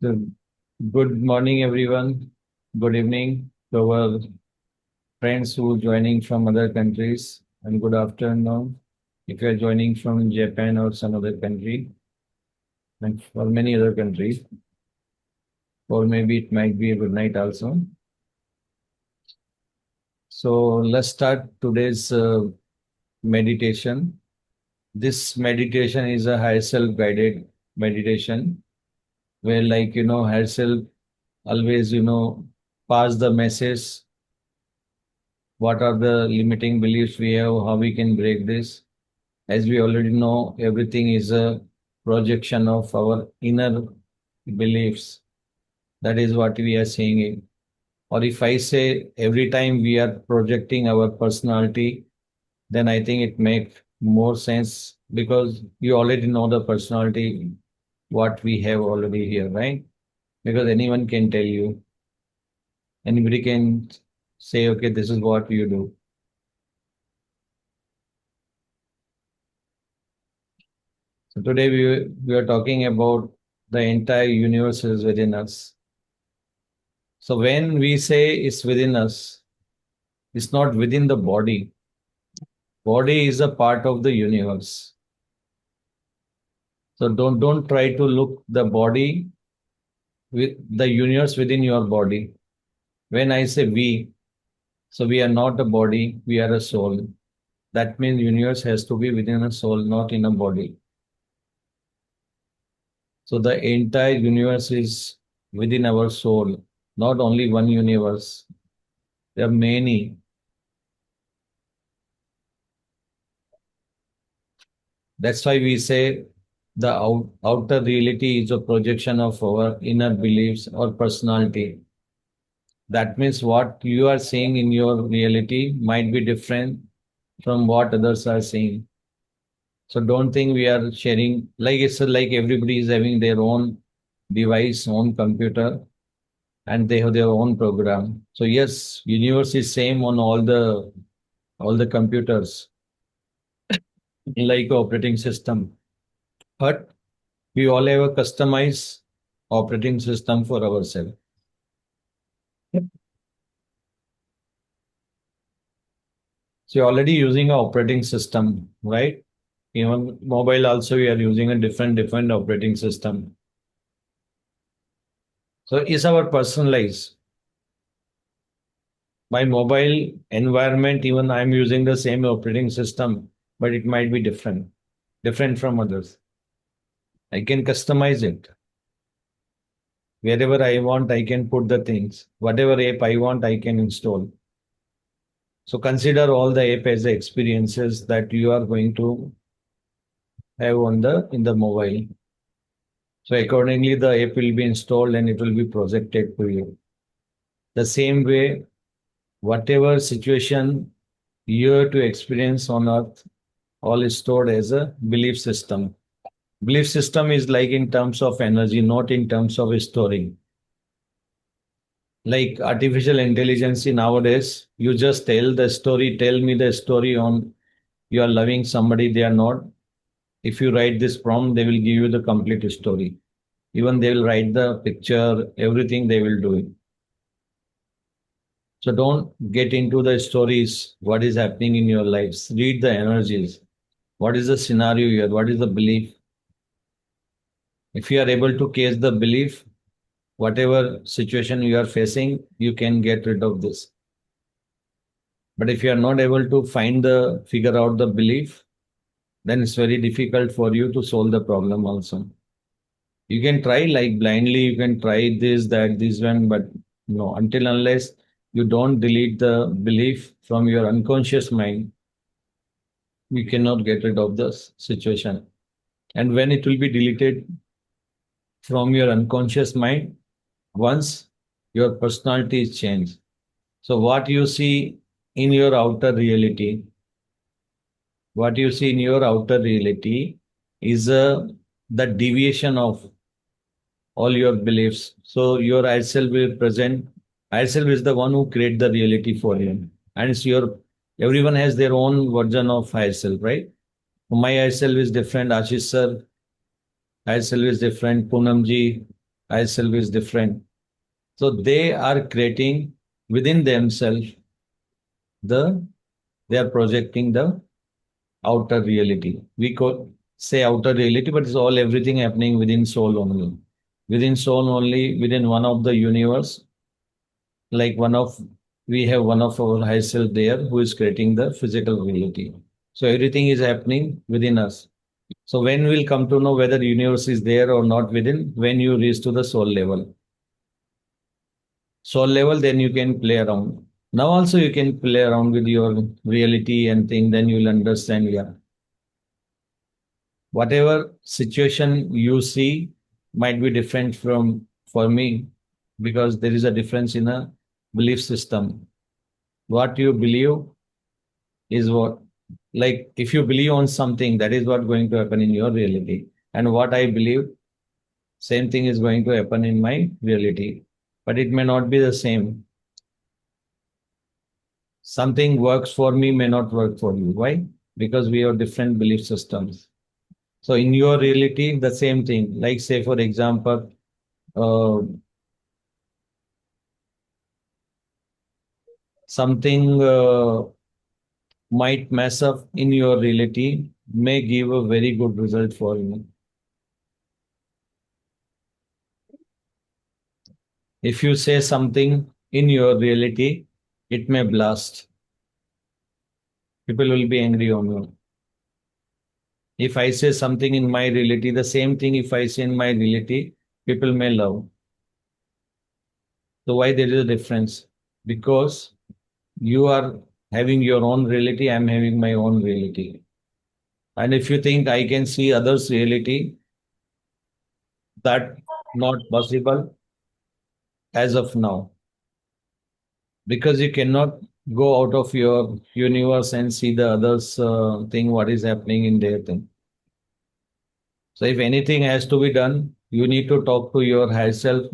So, good morning, everyone. Good evening to our friends who are joining from other countries, and good afternoon if you are joining from Japan or some other country, and for many other countries, or maybe it might be a good night also. So, let's start today's meditation. This meditation is a higher self guided meditation where, higher self always, pass the message what are the limiting beliefs we have, how we can break this. As we already know, everything is a projection of our inner beliefs. That is what we are saying. Or if I say every time we are projecting our personality, then I think it makes more sense because you already know the personality, what we have already here, right? Because anyone can tell you, anybody can say, okay, this is what you do. So today we are talking about the entire universe is within us. So when we say it's within us, it's not within the body. Body is a part of the universe. So don't try to look the body with the universe within your body. When I say we, so we are not a body, we are a soul. That means universe has to be within a soul, not in a body. So the entire universe is within our soul, not only one universe. There are many. That's why we say the outer reality is a projection of our inner beliefs or personality. That means what you are seeing in your reality might be different from what others are seeing. So don't think we are sharing like it's like everybody is having their own device, own computer, and they have their own program. So yes, universe is same on all the computers, like operating system. But we all have a customized operating system for ourselves. So you're already using an operating system, right? Even mobile also we are using a different operating system. So is our personalized. My mobile environment, even I'm using the same operating system, but it might be different from others. I can customize it. Wherever I want, I can put the things. Whatever app I want, I can install. So consider all the app as the experiences that you are going to have on the in the mobile. So accordingly, the app will be installed and it will be projected to you. The same way, whatever situation you are to experience on earth, all is stored as a belief system. Belief system is like in terms of energy, not in terms of storing. Like artificial intelligence nowadays, you just tell me the story on you are loving somebody, they are not. If you write this prompt, they will give you the complete story. Even they will write the picture, everything they will do it. So don't get into the stories, what is happening in your lives. Read the energies. What is the scenario here? What is the belief? If you are able to case the belief, whatever situation you are facing, you can get rid of this. But if you are not able to figure out the belief, then it's very difficult for you to solve the problem also. You can try like blindly, you can try this, that, this one, but no, until unless you don't delete the belief from your unconscious mind, you cannot get rid of the situation. And when it will be deleted from your unconscious mind, once your personality is changed. So what you see in your outer reality, what you see in your outer reality is the deviation of all your beliefs. So your I self will present. I self is the one who create the reality for you, and it's your. Everyone has their own version of I self, right? My I self is different. Ashish sir, I self is different. Poonam ji, I self is different. So they are creating within themselves the they are projecting the outer reality. We could say outer reality, but it's all everything happening within soul only. Within soul only, within one of the universe, like one of we have one of our high self there who is creating the physical reality. So everything is happening within us. So when we'll come to know whether universe is there or not within, when you reach to the soul level. Soul level, then you can play around. Now also you can play around with your reality and thing, then you'll understand, yeah. Whatever situation you see might be different from for me because there is a difference in a belief system. What you believe is what, like if you believe on something, that is what going to happen in your reality. And what I believe, same thing is going to happen in my reality. But it may not be the same. Something works for me may not work for you. Why? Because we have different belief systems. So in your reality, the same thing. Like say, for example, uh, something might mess up in your reality may give a very good result for you. If you say something in your reality, it may blast. People will be angry on you. If I say something in my reality, the same thing if I say in my reality, people may love. So why there is a difference? Because you are having your own reality, I'm having my own reality. And if you think I can see others' reality, that not possible as of now. Because you cannot go out of your universe and see the others thing, what is happening in their thing. So if anything has to be done, you need to talk to your higher self.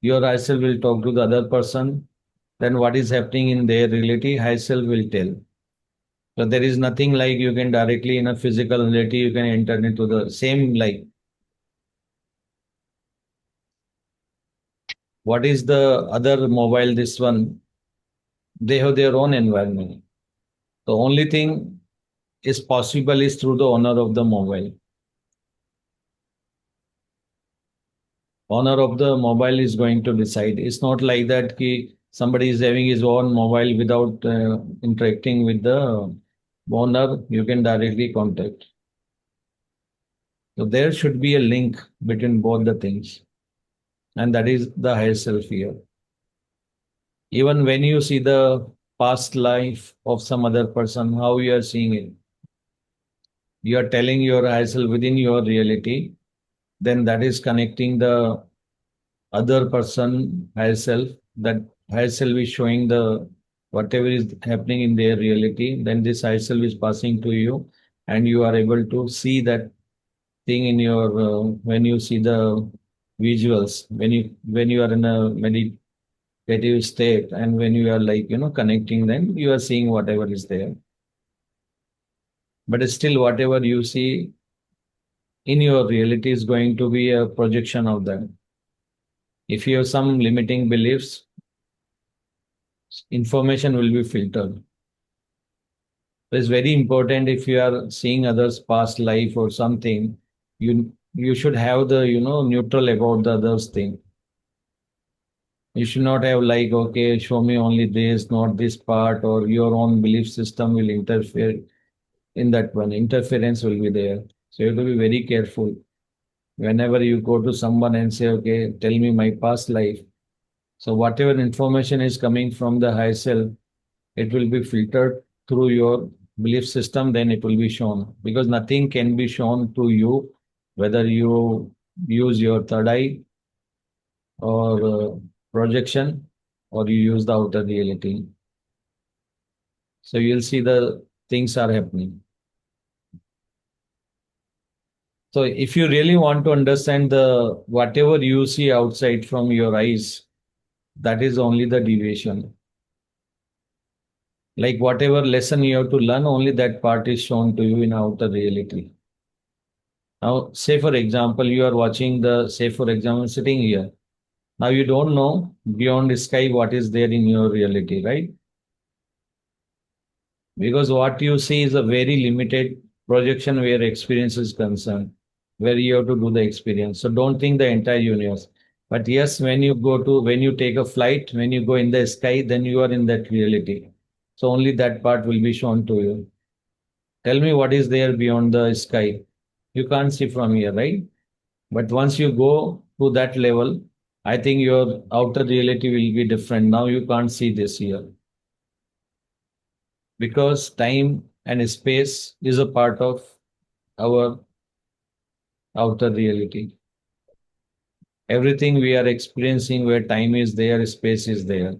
Your higher self will talk to the other person. Then what is happening in their reality, higher self will tell. So there is nothing like you can directly in a physical reality, you can enter into the same like what is the other mobile, this one, they have their own environment. The only thing is possible is through the owner of the mobile. Owner of the mobile is going to decide. It's not like that ki somebody is having his own mobile without interacting with the owner, you can directly contact. So there should be a link between both the things. And that is the higher self here. Even when you see the past life of some other person, how you are seeing it, you are telling your higher self within your reality, then that is connecting the other person higher self. That higher self is showing the whatever is happening in their reality, then this higher self is passing to you, and you are able to see that thing in your when you see the visuals, when you are in a meditative state, and when you are like connecting, then you are seeing whatever is there. But still, whatever you see in your reality is going to be a projection of that. If you have some limiting beliefs, information will be filtered. So it's very important if you are seeing others' past life or something, you should have the neutral about the others thing. You should not have like, okay, show me only this, not this part, or your own belief system will interfere in that one. Interference will be there. So you have to be very careful. Whenever you go to someone and say, okay, tell me my past life. So whatever information is coming from the high self, it will be filtered through your belief system, then it will be shown. Because nothing can be shown to you, whether you use your third eye or projection or you use the outer reality. So you'll see the things are happening. So if you really want to understand the whatever you see outside from your eyes, that is only the deviation. Like whatever lesson you have to learn, only that part is shown to you in outer reality. Now, say for example, you are watching the, say for example, sitting here. Now you don't know beyond the sky what is there in your reality, right? Because what you see is a very limited projection where experience is concerned, where you have to do the experience. So don't think the entire universe. But yes, when you take a flight, when you go in the sky, then you are in that reality. So only that part will be shown to you. Tell me what is there beyond the sky. You can't see from here, right? But once you go to that level, I think your outer reality will be different. Now you can't see this here because time and space is a part of our outer reality. Everything we are experiencing where time is there, space is there.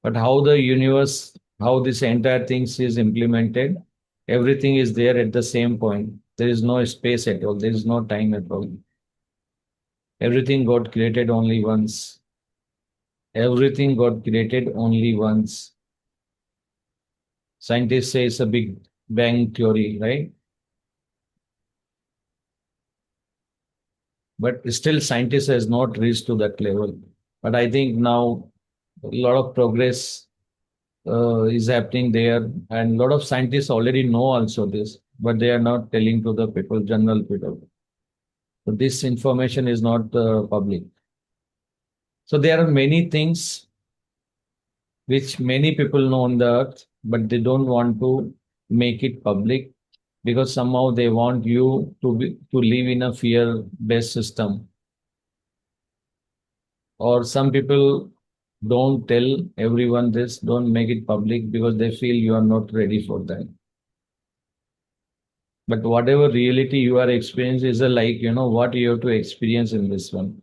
But how the universe, how this entire thing is implemented, everything is there at the same point. There is no space at all. There is no time at all. Everything got created only once. Everything got created only once. Scientists say it's a big bang theory, right? But still, scientists has not reached to that level. But I think now a lot of progress is happening there, and a lot of scientists already know also this, but they are not telling to the people, general people. So this information is not public. So there are many things which many people know on the earth, but they don't want to make it public because somehow they want you to live in a fear-based system. Or some people don't tell everyone this, don't make it public because they feel you are not ready for that. But whatever reality you are experiencing is a like, what you have to experience in this one.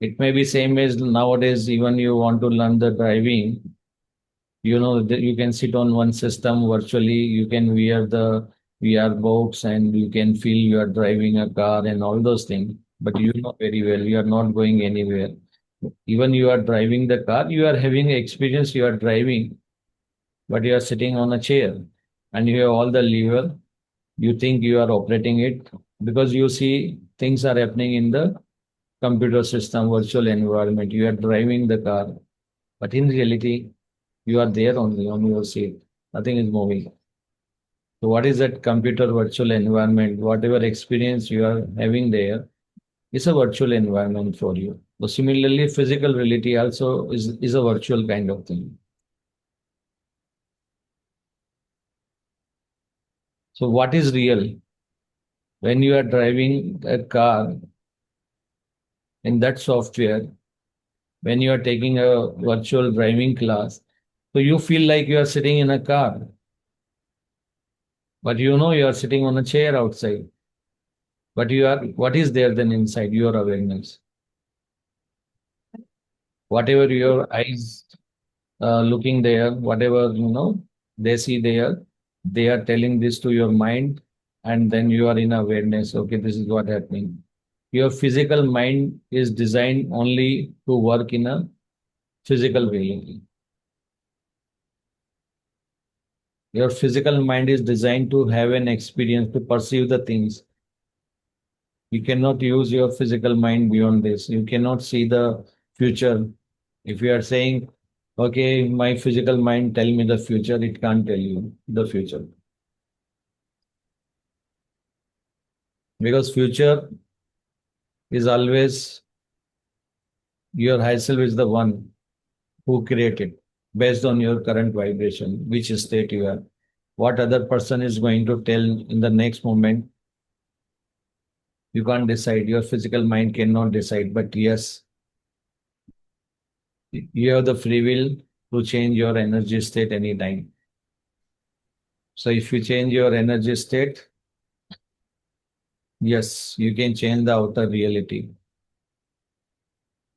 It may be same as nowadays, even you want to learn the driving, that you can sit on one system virtually, you can wear the VR box and you can feel you are driving a car and all those things. But you know very well, you are not going anywhere. Even you are driving the car, you are having experience, you are driving, but you are sitting on a chair and you have all the lever. You think you are operating it because you see things are happening in the computer system, virtual environment. You are driving the car, but in reality, you are there only on your seat. Nothing is moving. So, what is that computer virtual environment? Whatever experience you are having there is a virtual environment for you. So, similarly, physical reality also is a virtual kind of thing. So, what is real? When you are driving a car in that software, when you are taking a virtual driving class, so you feel like you are sitting in a car, but you know you are sitting on a chair outside. But what is there then inside your awareness? Whatever your eyes looking there, whatever they see there, they are telling this to your mind, and then you are in awareness. Okay, this is what happening. Your physical mind is designed only to work in a physical reality. Your physical mind is designed to have an experience, to perceive the things. You cannot use your physical mind beyond this. You cannot see the future. If you are saying, okay, my physical mind tell me the future, it can't tell you the future. Because future is always your high self is the one who created based on your current vibration, which state you are. What other person is going to tell in the next moment, you can't decide. Your physical mind cannot decide. But yes, you have the free will to change your energy state anytime. So if you change your energy state, yes, you can change the outer reality.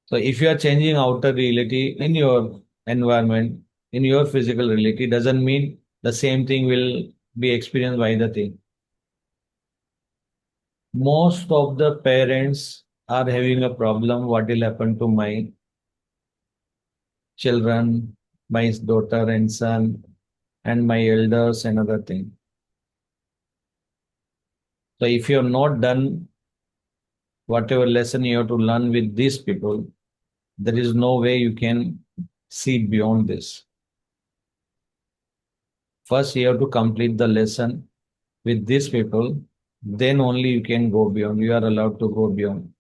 So if you are changing outer reality in your environment, in your physical reality, doesn't mean the same thing will be experienced by the thing. Most of the parents are having a problem. What will happen to my children, my daughter and son, and my elders and other thing. So if you have not done whatever lesson you have to learn with these people, there is no way you can see beyond this. First, you have to complete the lesson with these people, then only you can go beyond. You are allowed to go beyond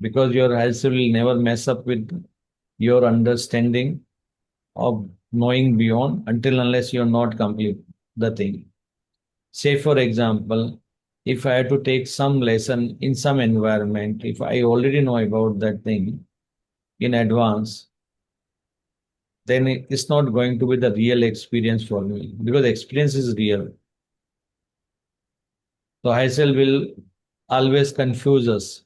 because your health will never mess up with your understanding of knowing beyond until unless you're not complete the thing. Say, for example, if I had to take some lesson in some environment, if I already know about that thing in advance, then it's not going to be the real experience for me because experience is real. So Hassel will always confuse us.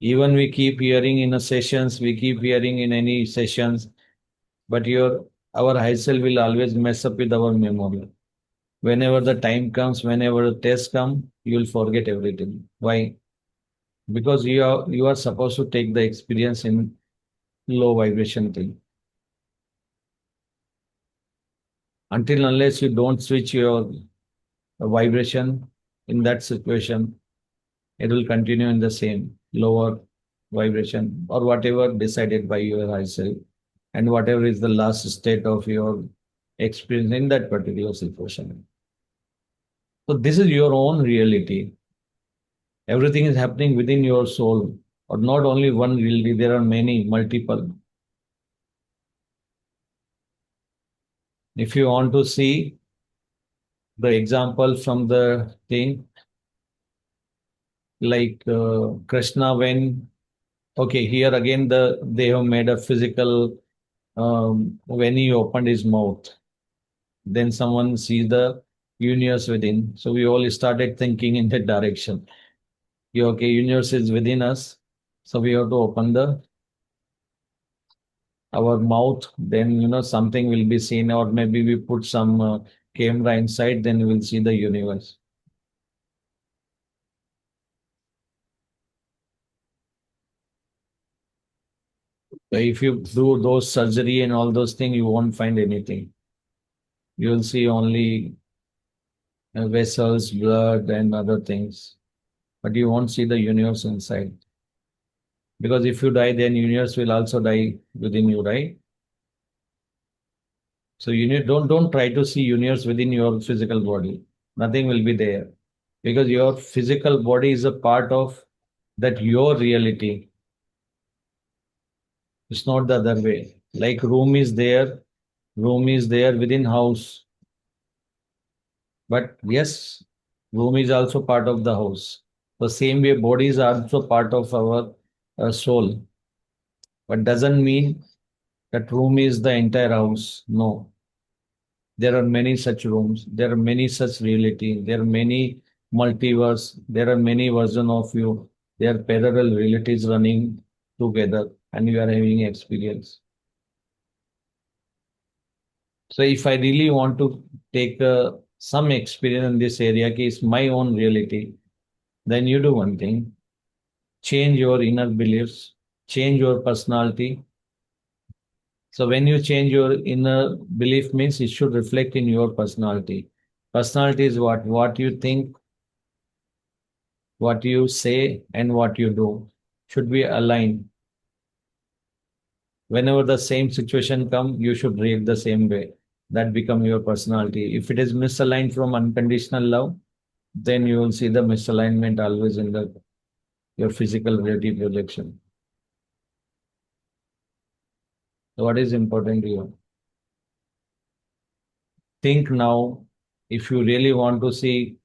Even we keep hearing in a sessions, we keep hearing in any sessions, but your our Hassel will always mess up with our memory. Whenever the time comes, whenever the test come, you will forget everything. Why? Because you are supposed to take the experience in low vibration thing. Until unless you don't switch your vibration in that situation, it will continue in the same lower vibration or whatever decided by your high self and whatever is the last state of your experience in that particular situation. So this is your own reality. Everything is happening within your soul, or not only one reality, there are many, multiple. If you want to see the example from the thing, like Krishna, okay, here again they have made a physical when he opened his mouth, then someone sees the universe within. So we all started thinking in that direction. Yeah, okay, universe is within us, so we have to open the our mouth. Then something will be seen, or maybe we put some camera inside. Then we will see the universe. So if you do those surgery and all those things, you won't find anything. You will see only vessels, blood, and other things, but you won't see the universe inside. Because if you die, then universe will also die within you, right? So you need don't try to see universe within your physical body. Nothing will be there because your physical body is a part of that your reality. It's not the other way. Like room is there within house. But yes, room is also part of the house. The same way, body is also part of our soul. But doesn't mean that room is the entire house. No, there are many such rooms. There are many such reality. There are many multiverse. There are many version of you. There are parallel realities running together, and you are having experience. So if I really want to take some experience in this area, ki it's my own reality, then you do one thing: change your inner beliefs, change your personality. So when you change your inner belief means it should reflect in your personality. Personality is what you think, what you say, and what you do should be aligned. Whenever the same situation come, you should react the same way. That become your personality. If it is misaligned from unconditional love, then you will see the misalignment always in the your physical reality projection. So what is important to you? Think now. If you really want to see,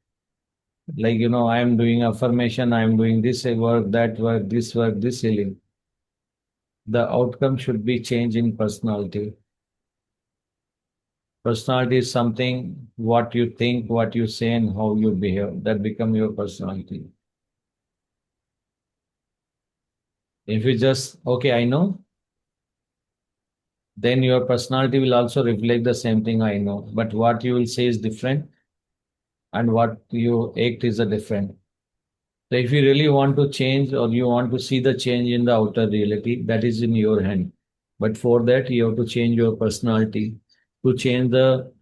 like I am doing affirmation, I am doing this work, this healing. The outcome should be change in personality. Personality is something what you think, what you say, and how you behave. That become your personality. If you just okay, I know, then your personality will also reflect the same thing I know. But what you will say is different, and what you act is a different. So if you really want to change or you want to see the change in the outer reality, that is in your hand. But for that, you have to change your personality. To change the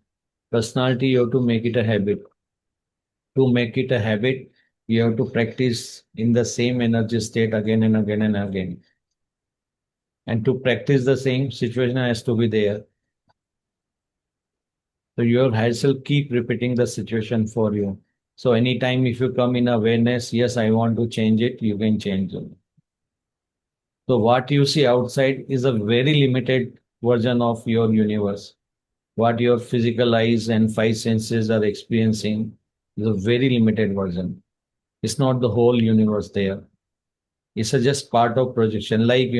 personality, you have to make it a habit. To make it a habit, You have to practice in the same energy state again and again and again. And to practice the same situation has to be there. So your higher self keep repeating the situation for you. So anytime if you come in awareness, yes, I want to change it, you can change it. So what you see outside is a very limited version of your universe. What your physical eyes and five senses are experiencing is a very limited version. It's not the whole universe there. It's a just part of projection. Like,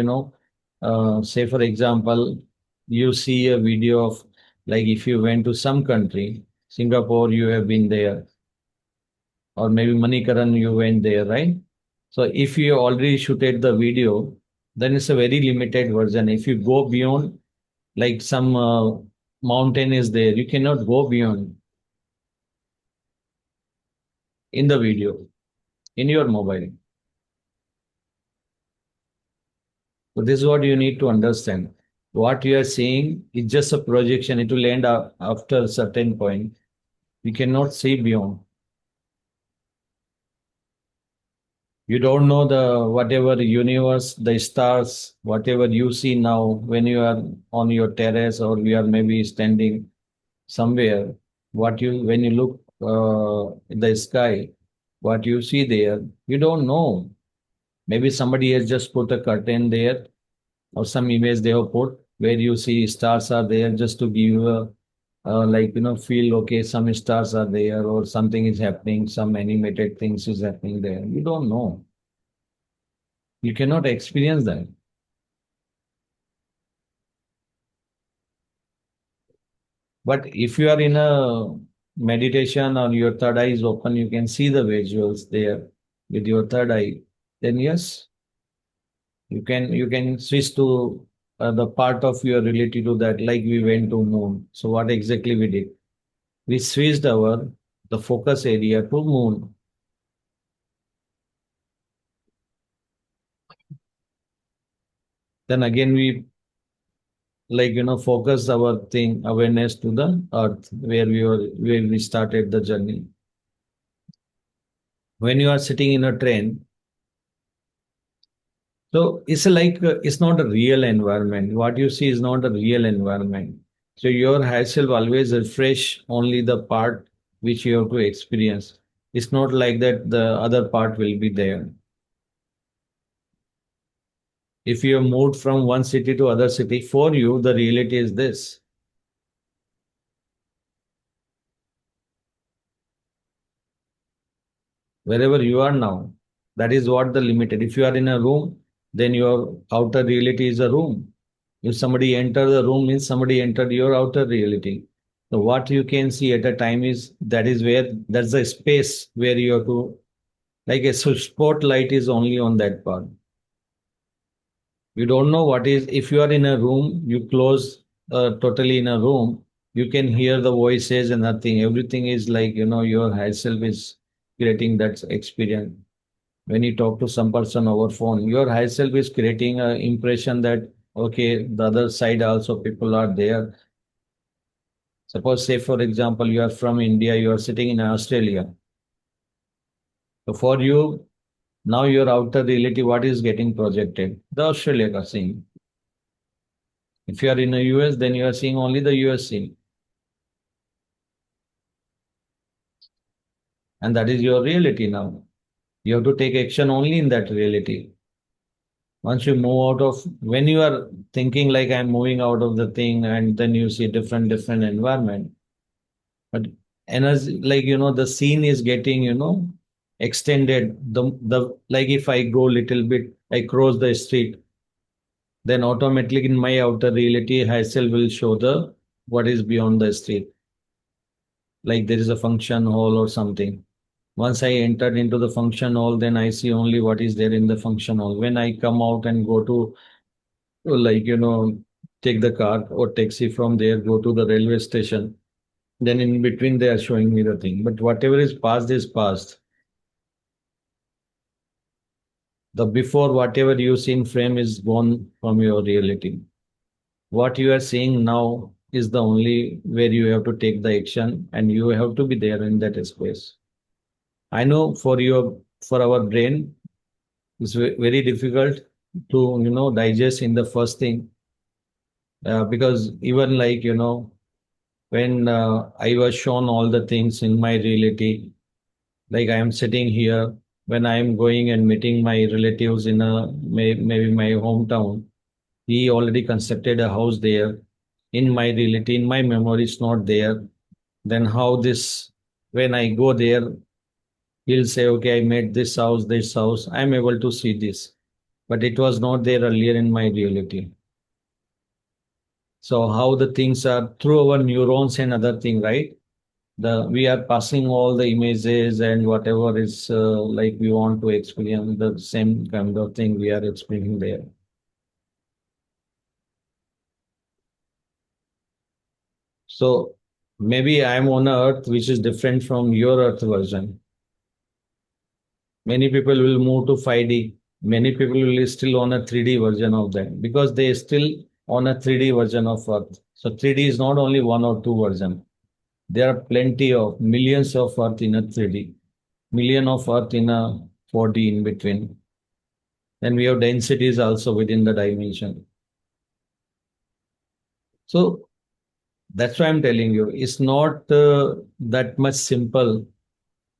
say for example, you see a video of, like, if you went to some country, Singapore, you have been there, or maybe Manikaran, you went there, right? So if you already shooted the video, then it's a very limited version. If you go beyond, like some mountain is there, you cannot go beyond in the video, in your mobile. So this is what you need to understand. What you are seeing is just a projection. It will end up after a certain point. We cannot see beyond. You don't know the whatever universe, the stars, whatever you see now when you are on your terrace or you are maybe standing somewhere. What you when you look in the sky, what you see there, you don't know. Maybe somebody has just put a curtain there or some image they have put where you see stars are there just to give you a like feel okay, some stars are there or something is happening, some animated things is happening there. You don't know. You cannot experience that. But if you are in a meditation or your third eye is open, you can see the visuals there with your third eye. Then yes, you can switch to the part of your related to that. Like we went to moon. So what exactly we did? We switched our the focus area to moon. Then again we focus our thing awareness to the earth where we started the journey. When you are sitting in a train, so it's like it's not a real environment. What you see is not a real environment. So your high self always refresh only the part which you have to experience. It's not like that the other part will be there. If you have moved from one city to other city, for you the reality is this. Wherever you are now, that is what the limited. If you are in a room, then your outer reality is a room. If somebody enter the room means somebody entered your outer reality. So what you can see at a time is that is where that's the space where you have to like a spotlight is only on that part. You don't know what is if you are in a room, you close totally in a room, you can hear the voices and nothing. Everything is like your high self is creating that experience. When you talk to some person over phone, your high self is creating an impression that okay, the other side also people are there. Suppose, say for example, you are from India, you are sitting in Australia. So for you, now your outer reality, what is getting projected? The Australia are seeing. If you are in the US, then you are seeing only the US scene. And that is your reality now. You have to take action only in that reality. Once you move out of when you are thinking like I'm moving out of the thing and then you see different environment. But energy like the scene is getting extended. The like if I go little bit, I cross the street, then automatically in my outer reality myself will show the what is beyond the street. Like there is a function hall or something. Once I entered into the function hall, then I see only what is there in the function hall. When I come out and go to like take the car or taxi from there, go to the railway station, then in between they are showing me the thing. But whatever is past is past. The before whatever you see in frame is gone from your reality. What you are seeing now is the only where you have to take the action and you have to be there in that space. I know for our brain, it's very difficult to digest in the first thing, because even like when I was shown all the things in my reality, like I am sitting here, when I am going and meeting my relatives in maybe my hometown, he already constructed a house there. In my reality, in my memory, it's not there. Then how this, when I go there, he'll say, okay, I made this house. I'm able to see this, but it was not there earlier in my reality. So how the things are through our neurons and other thing, right? The we are passing all the images and whatever is like we want to experience the same kind of thing we are experiencing there. So maybe I'm on a earth which is different from your earth version. Many people will move to 5D. Many people will still on a 3D version of them because they still on a 3D version of earth. So 3D is not only one or two version. There are plenty of millions of earth in a 3D, million of earth in a 4D in between. Then we have densities also within the dimension. So that's why I'm telling you, it's not that much simple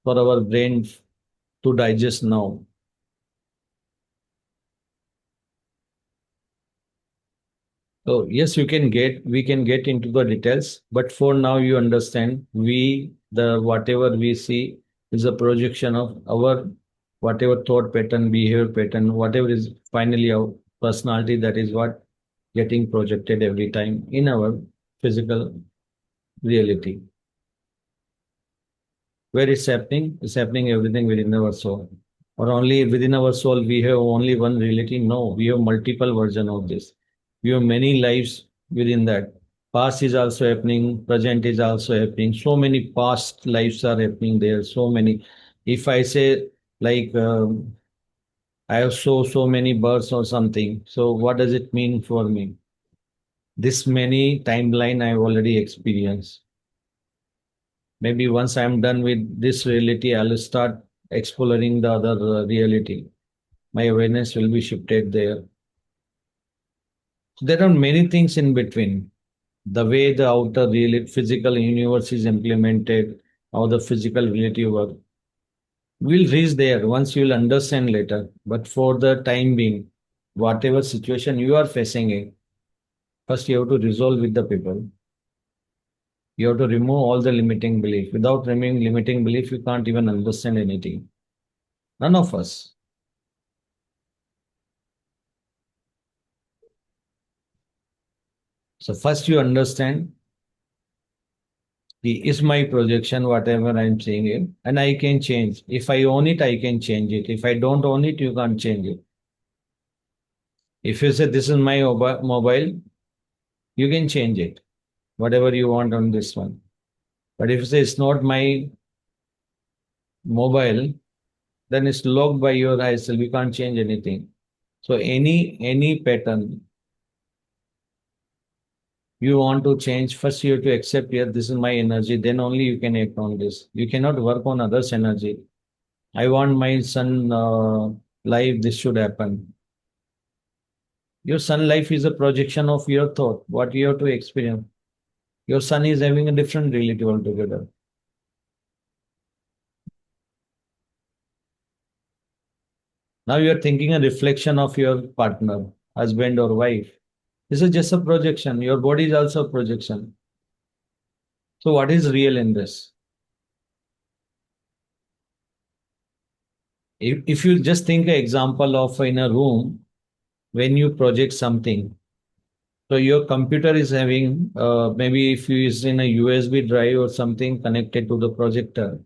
for our brain to digest now. So yes, we can get into the details, but for now you understand the whatever we see is a projection of our whatever thought pattern, behavior pattern, whatever is finally our personality, that is what getting projected every time in our physical reality. Where it's happening everything within our soul. Or only within our soul, we have only one reality. No, we have multiple version of this. We have many lives within that. Past is also happening, present is also happening. So many past lives are happening there. So many. If I say like I have so many births or something, so what does it mean for me? This many timeline I've already experienced. Maybe once I'm done with this reality, I'll start exploring the other reality. My awareness will be shifted there. So there are many things in between. The way the outer real physical universe is implemented, how the physical reality works. We'll reach there once you'll understand later. But for the time being, whatever situation you are facing it, first you have to resolve with the people. You have to remove all the limiting belief. Without removing limiting belief, you can't even understand anything. None of us. So first you understand the is my projection, whatever I'm seeing it, and I can change. If I own it, I can change it. If I don't own it, you can't change it. If you say this is my mobile, you can change it, whatever you want on this one. But if you say it's not my mobile, then it's locked by your eyes, so we can't change anything. So any pattern you want to change, first you have to accept, yeah, this is my energy, then only you can act on this. You cannot work on others' energy. I want my son life, this should happen. Your son life is a projection of your thought, what you have to experience. Your son is having a different reality altogether. Now you are thinking a reflection of your partner, husband or wife. This is just a projection. Your body is also a projection. So what is real in this? If you just think an example of in a room, when you project something, so your computer is having maybe if you is in a USB drive or something connected to the projector,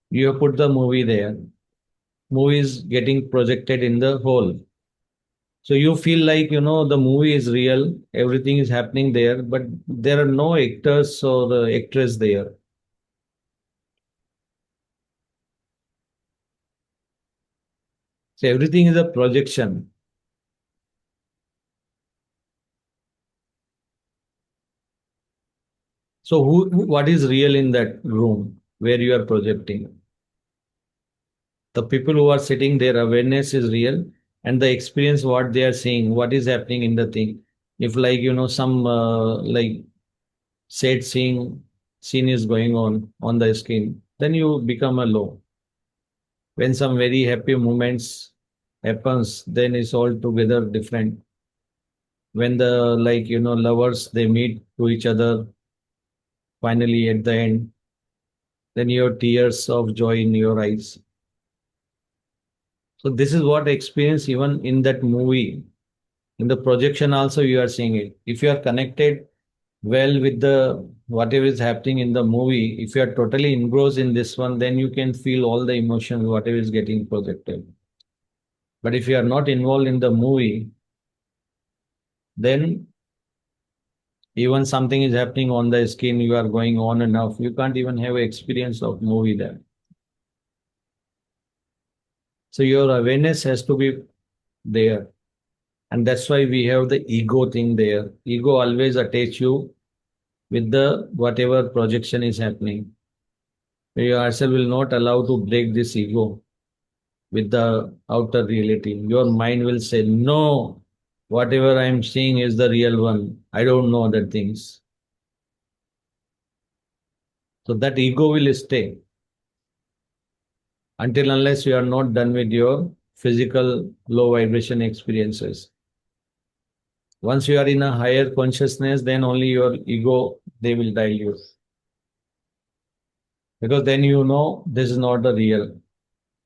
you have put the movie there. Movie is getting projected in the hall. So you feel like the movie is real, everything is happening there, but there are no actors or the actress there. So everything is a projection. So what is real in that room? where you are projecting. The people who are sitting, their awareness is real, and the experience what they are seeing, what is happening in the thing. If like some like sad scene is going on the screen, then you become a low. When some very happy moments happens, then it's all together different. When the lovers they meet to each other finally at the end, then you have tears of joy in your eyes. So this is what I experience even in that movie. In the projection also you are seeing it. If you are connected well with the whatever is happening in the movie, if you are totally engrossed in this one, then you can feel all the emotions whatever is getting projected. But if you are not involved in the movie, then even something is happening on the screen, you are going on and off, you can't even have experience of movie there. So your awareness has to be there. And that's why we have the ego thing there. Ego always attach you with the whatever projection is happening. You yourself will not allow to break this ego with the outer reality. Your mind will say, no, whatever I'm seeing is the real one. I don't know other things. So that ego will stay until unless you are not done with your physical low vibration experiences. Once you are in a higher consciousness, then only your ego they will dilute. Because then you know this is not the real.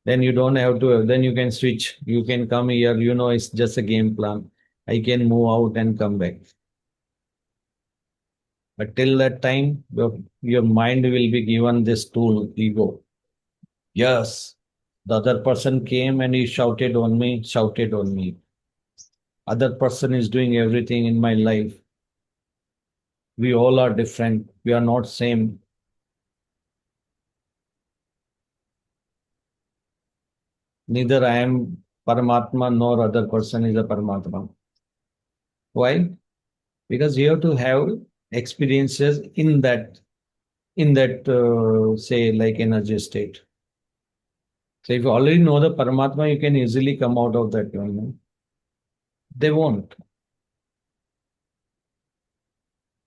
Then you don't have to, then you can switch. You can come here, it's just a game plan. I can move out and come back. But till that time, your mind will be given this tool, ego. Yes, the other person came and he shouted on me, shouted on me. Other person is doing everything in my life. We all are different. We are not same. Neither I am Paramatma nor other person is a Paramatma. Why? Because you have to have experiences in that say like energy state. So if you already know the Paramatma, you can easily come out of that one. They won't.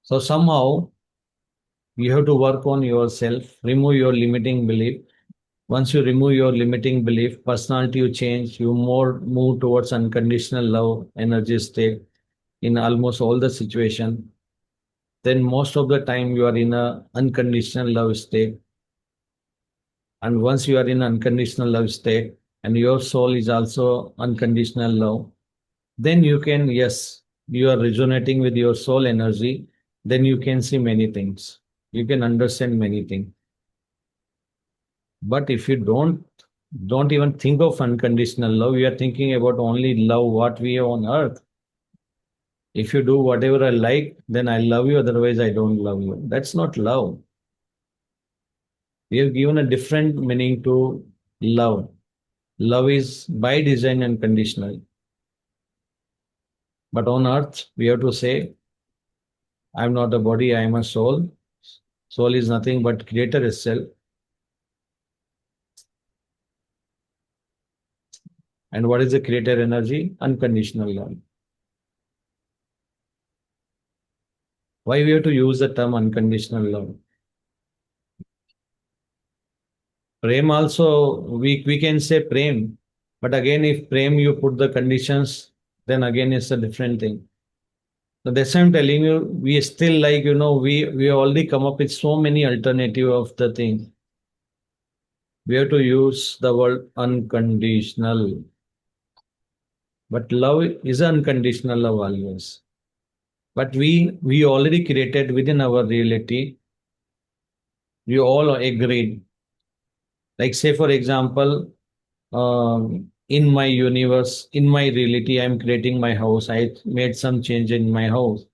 So somehow you have to work on yourself, remove your limiting belief. Once you remove your limiting belief, personality you change, you more move towards unconditional love energy state in almost all the situation. Then most of the time you are in a unconditional love state. And once you are in unconditional love state and your soul is also unconditional love, then you can, yes, you are resonating with your soul energy, then you can see many things. You can understand many things. But if you don't even think of unconditional love, you are thinking about only love what we have on earth. If you do whatever I like, then I love you, otherwise I don't love you. That's not love. We have given a different meaning to love. Love is by design unconditional. But on earth, we have to say, I am not a body, I am a soul. Soul is nothing but creator itself. And what is the creator energy? Unconditional love. Why we have to use the term unconditional love? Prem also, we can say prem. But again, if prem you put the conditions, then again it's a different thing. So that's why I'm telling you, we still like, we already come up with so many alternative of the thing. We have to use the word unconditional. But love is unconditional love always. But we already created within our reality. We all agreed. Like say for example, in my universe, in my reality, I'm creating my house. I made some change in my house.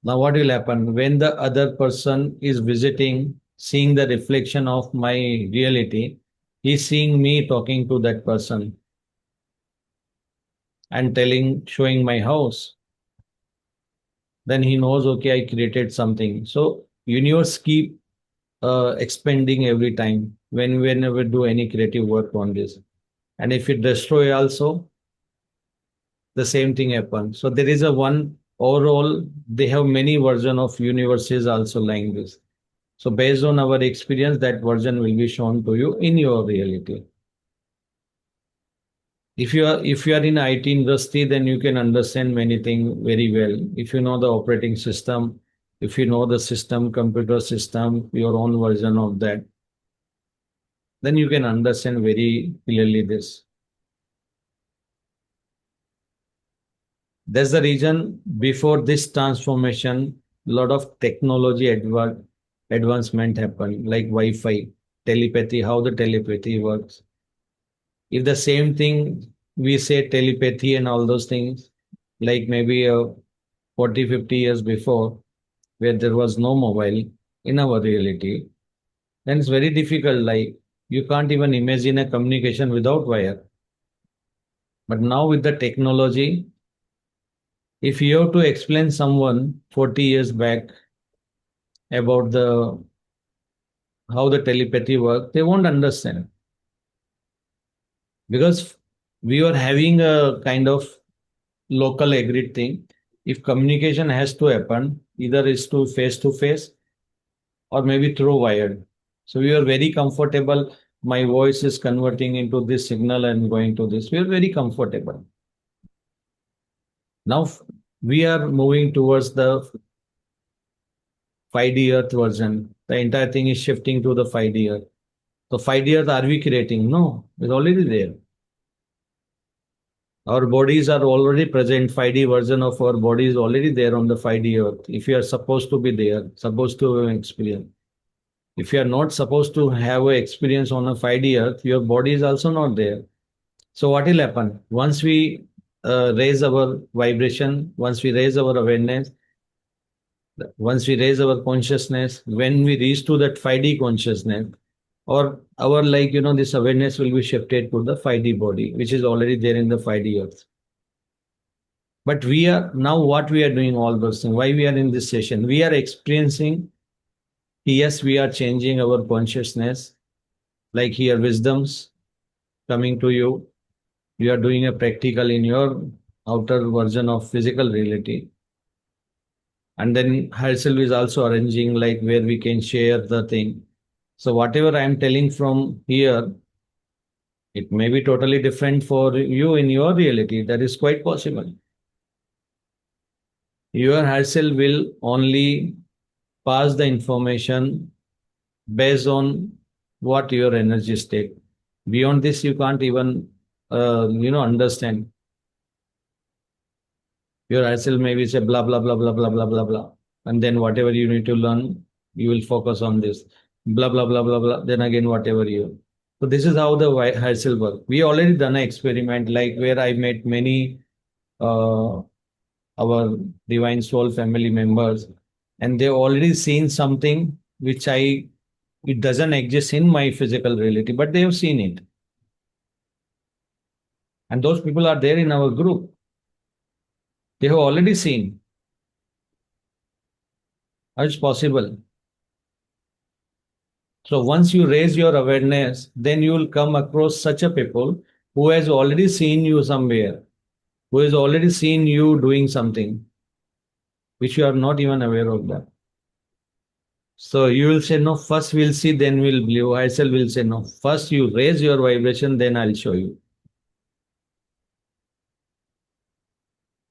Now what will happen when the other person is visiting, seeing the reflection of my reality? He's seeing me talking to that person and showing my house. Then he knows, okay, I created something. So universe keep expending every time when whenever do any creative work on this. And if it destroy also, the same thing happens. So there is a one overall, they have many version of universes also like this. So based on our experience, that version will be shown to you in your reality. If you are in IT industry, then you can understand many things very well. If you know the operating system, if you know the system, computer system, your own version of that, then you can understand very clearly this. That's the reason before this transformation, a lot of technology advancement happened, like Wi-Fi, telepathy, how the telepathy works. If the same thing we say telepathy and all those things, like maybe 40, 50 years before, where there was no mobile in our reality, then it's very difficult. Like you can't even imagine a communication without wire. But now with the technology, if you have to explain someone 40 years back about the how the telepathy works, they won't understand because we are having a kind of local agreed thing. If communication has to happen, either is to face or maybe through wired. So we are very comfortable. My voice is converting into this signal and going to this. We are very comfortable. Now we are moving towards the 5D Earth version. The entire thing is shifting to the 5D Earth. So 5D Earth are we creating? No, it's already there. Our bodies are already present. 5D version of our body is already there on the 5D Earth. If you are supposed to be there, supposed to experience. If you are not supposed to have an experience on a 5D Earth, your body is also not there. So what will happen? Once we raise our vibration, once we raise our awareness, once we raise our consciousness, when we reach to that 5D consciousness, or our this awareness will be shifted to the 5D body, which is already there in the 5D earth. But we are now what we are doing all those things. Why we are in this session? We are experiencing, yes, we are changing our consciousness, like here, wisdoms coming to you. You are doing a practical in your outer version of physical reality. And then herself is also arranging like where we can share the thing. So whatever I am telling from here, it may be totally different for you in your reality. That is quite possible. Your herself will only pass the information based on what your energy state. Beyond this, you can't even understand. Your herself maybe say blah blah blah blah blah blah blah blah, and then whatever you need to learn, you will focus on this. Blah blah blah blah blah. Then again, whatever you. So this is how the herself work. We already done an experiment like where I met many uh, our divine soul family members, and they already seen something which it doesn't exist in my physical reality, but they have seen it. And those people are there in our group. They have already seen how it's possible. So once you raise your awareness, then you will come across such a people who has already seen you somewhere, who has already seen you doing something which you are not even aware of that. So you will say, no, first we'll see, then we'll believe. I will say, no, first you raise your vibration, then I'll show you.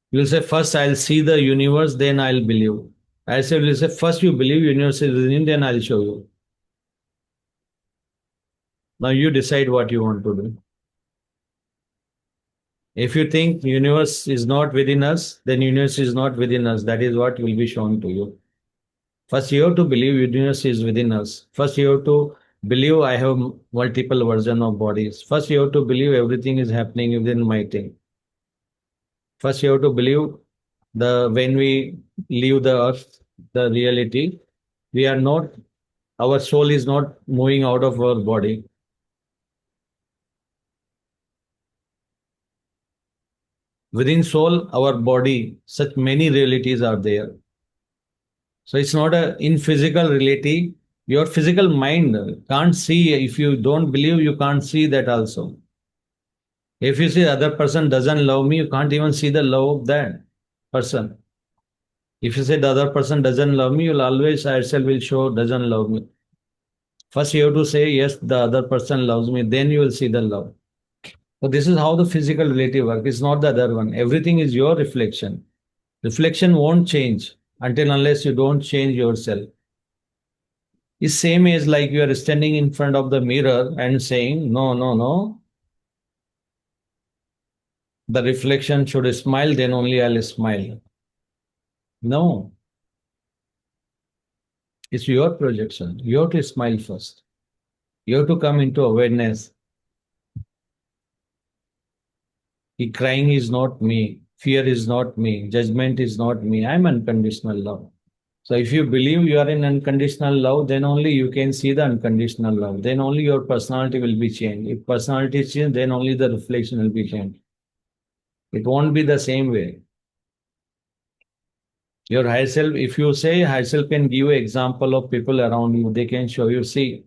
You'll say, first I'll see the universe, then I'll believe. I will say, first you believe universe is within, then I'll show you. Now you decide what you want to do. If you think universe is not within us, then universe is not within us. That is what will be shown to you. First, you have to believe universe is within us. First, you have to believe I have multiple version of bodies. First, you have to believe everything is happening within my thing. First, you have to believe the when we leave the earth, the reality, we are not, our soul is not moving out of our body. Within soul, our body, such many realities are there. So it's not a in physical reality. Your physical mind can't see. If you don't believe, you can't see that also. If you see other person doesn't love me, you can't even see the love of that person. If you say the other person doesn't love me, you'll always yourself will show doesn't love me. First, you have to say yes, the other person loves me. Then you will see the love. So this is how the physical reality works. It's not the other one. Everything is your reflection. Reflection won't change until unless you don't change yourself. It's same as like you are standing in front of the mirror and saying, no, no, no. The reflection should smile, then only I'll smile. No, it's your projection. You have to smile first. You have to come into awareness. Crying is not me. Fear is not me. Judgment is not me. I'm unconditional love. So if you believe you are in unconditional love, then only you can see the unconditional love. Then only your personality will be changed. If personality is changed, then only the reflection will be changed. It won't be the same way. Your higher self, if you say higher self can give example of people around you, they can show you, see,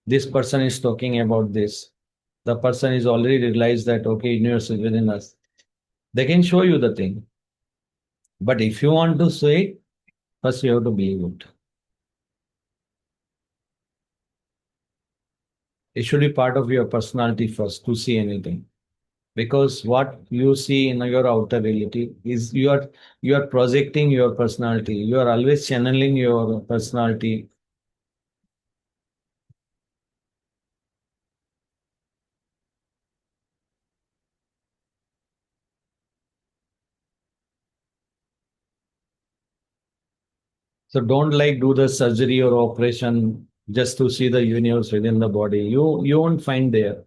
this person is talking about this. The person is already realized that, okay, universe is within us. They can show you the thing. But if you want to say, first you have to believe it. It should be part of your personality first to see anything. Because what you see in your outer reality is you are projecting your personality. You are always channeling your personality. So don't like do the surgery or operation just to see the universe within the body. You won't find there.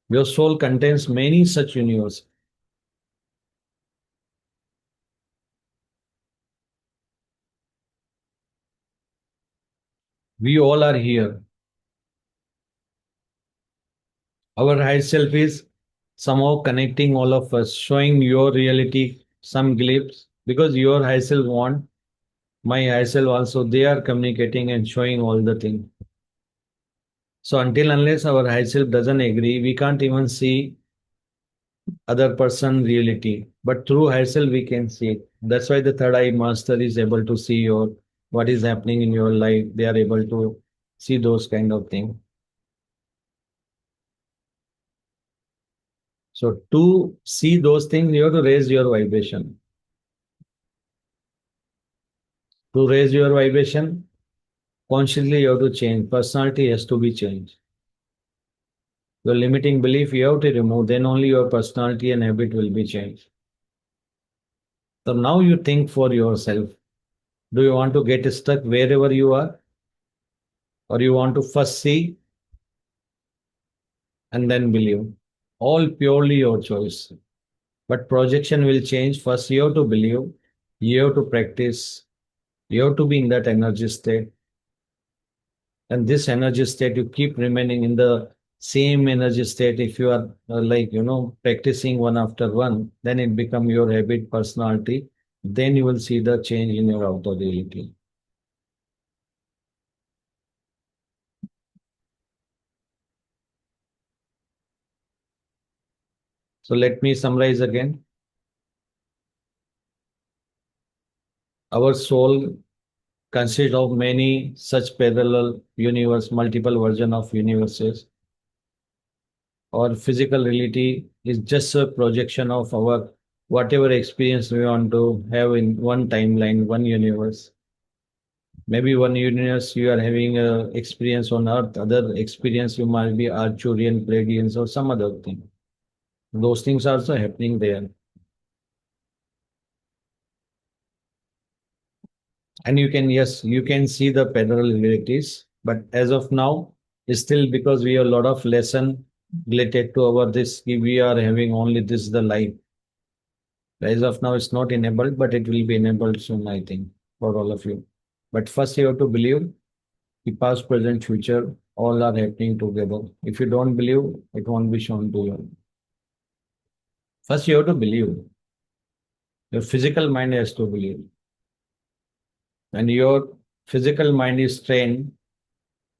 Your soul contains many such universe. We all are here. Our higher self is somehow connecting all of us, showing your reality, some glimpse, because your higher self want, my higher self also, they are communicating and showing all the things. So until unless our higher self doesn't agree, we can't even see other person reality. But through higher self we can see it. That's why the third eye master is able to see your what is happening in your life. They are able to see those kind of things. So to see those things, you have to raise your vibration. To raise your vibration, consciously you have to change. Personality has to be changed. Your limiting belief you have to remove, then only your personality and habit will be changed. So now you think for yourself. Do you want to get stuck wherever you are? Or you want to first see and then believe? All purely your choice. But projection will change. First, you have to believe, you have to practice, you have to be in that energy state. And this energy state, you keep remaining in the same energy state. If you are practicing one after one, then it become your habit, personality. Then you will see the change in your outer reality. So let me summarize again. Our soul consists of many such parallel universe, multiple version of universes. Our physical reality is just a projection of our whatever experience we want to have in one timeline, one universe. Maybe one universe you are having a experience on Earth, other experience you might be Arcturian, Pleiadians, or some other thing. Those things are also happening there. And you can, yes, you can see the parallel realities, but as of now, still because we have a lot of lesson related to our this, we are having only this the life. As of now, it's not enabled, but it will be enabled soon, I think, for all of you. But first, you have to believe the past, present, future, all are happening together. If you don't believe, it won't be shown to you. First, you have to believe. Your physical mind has to believe. And your physical mind is trained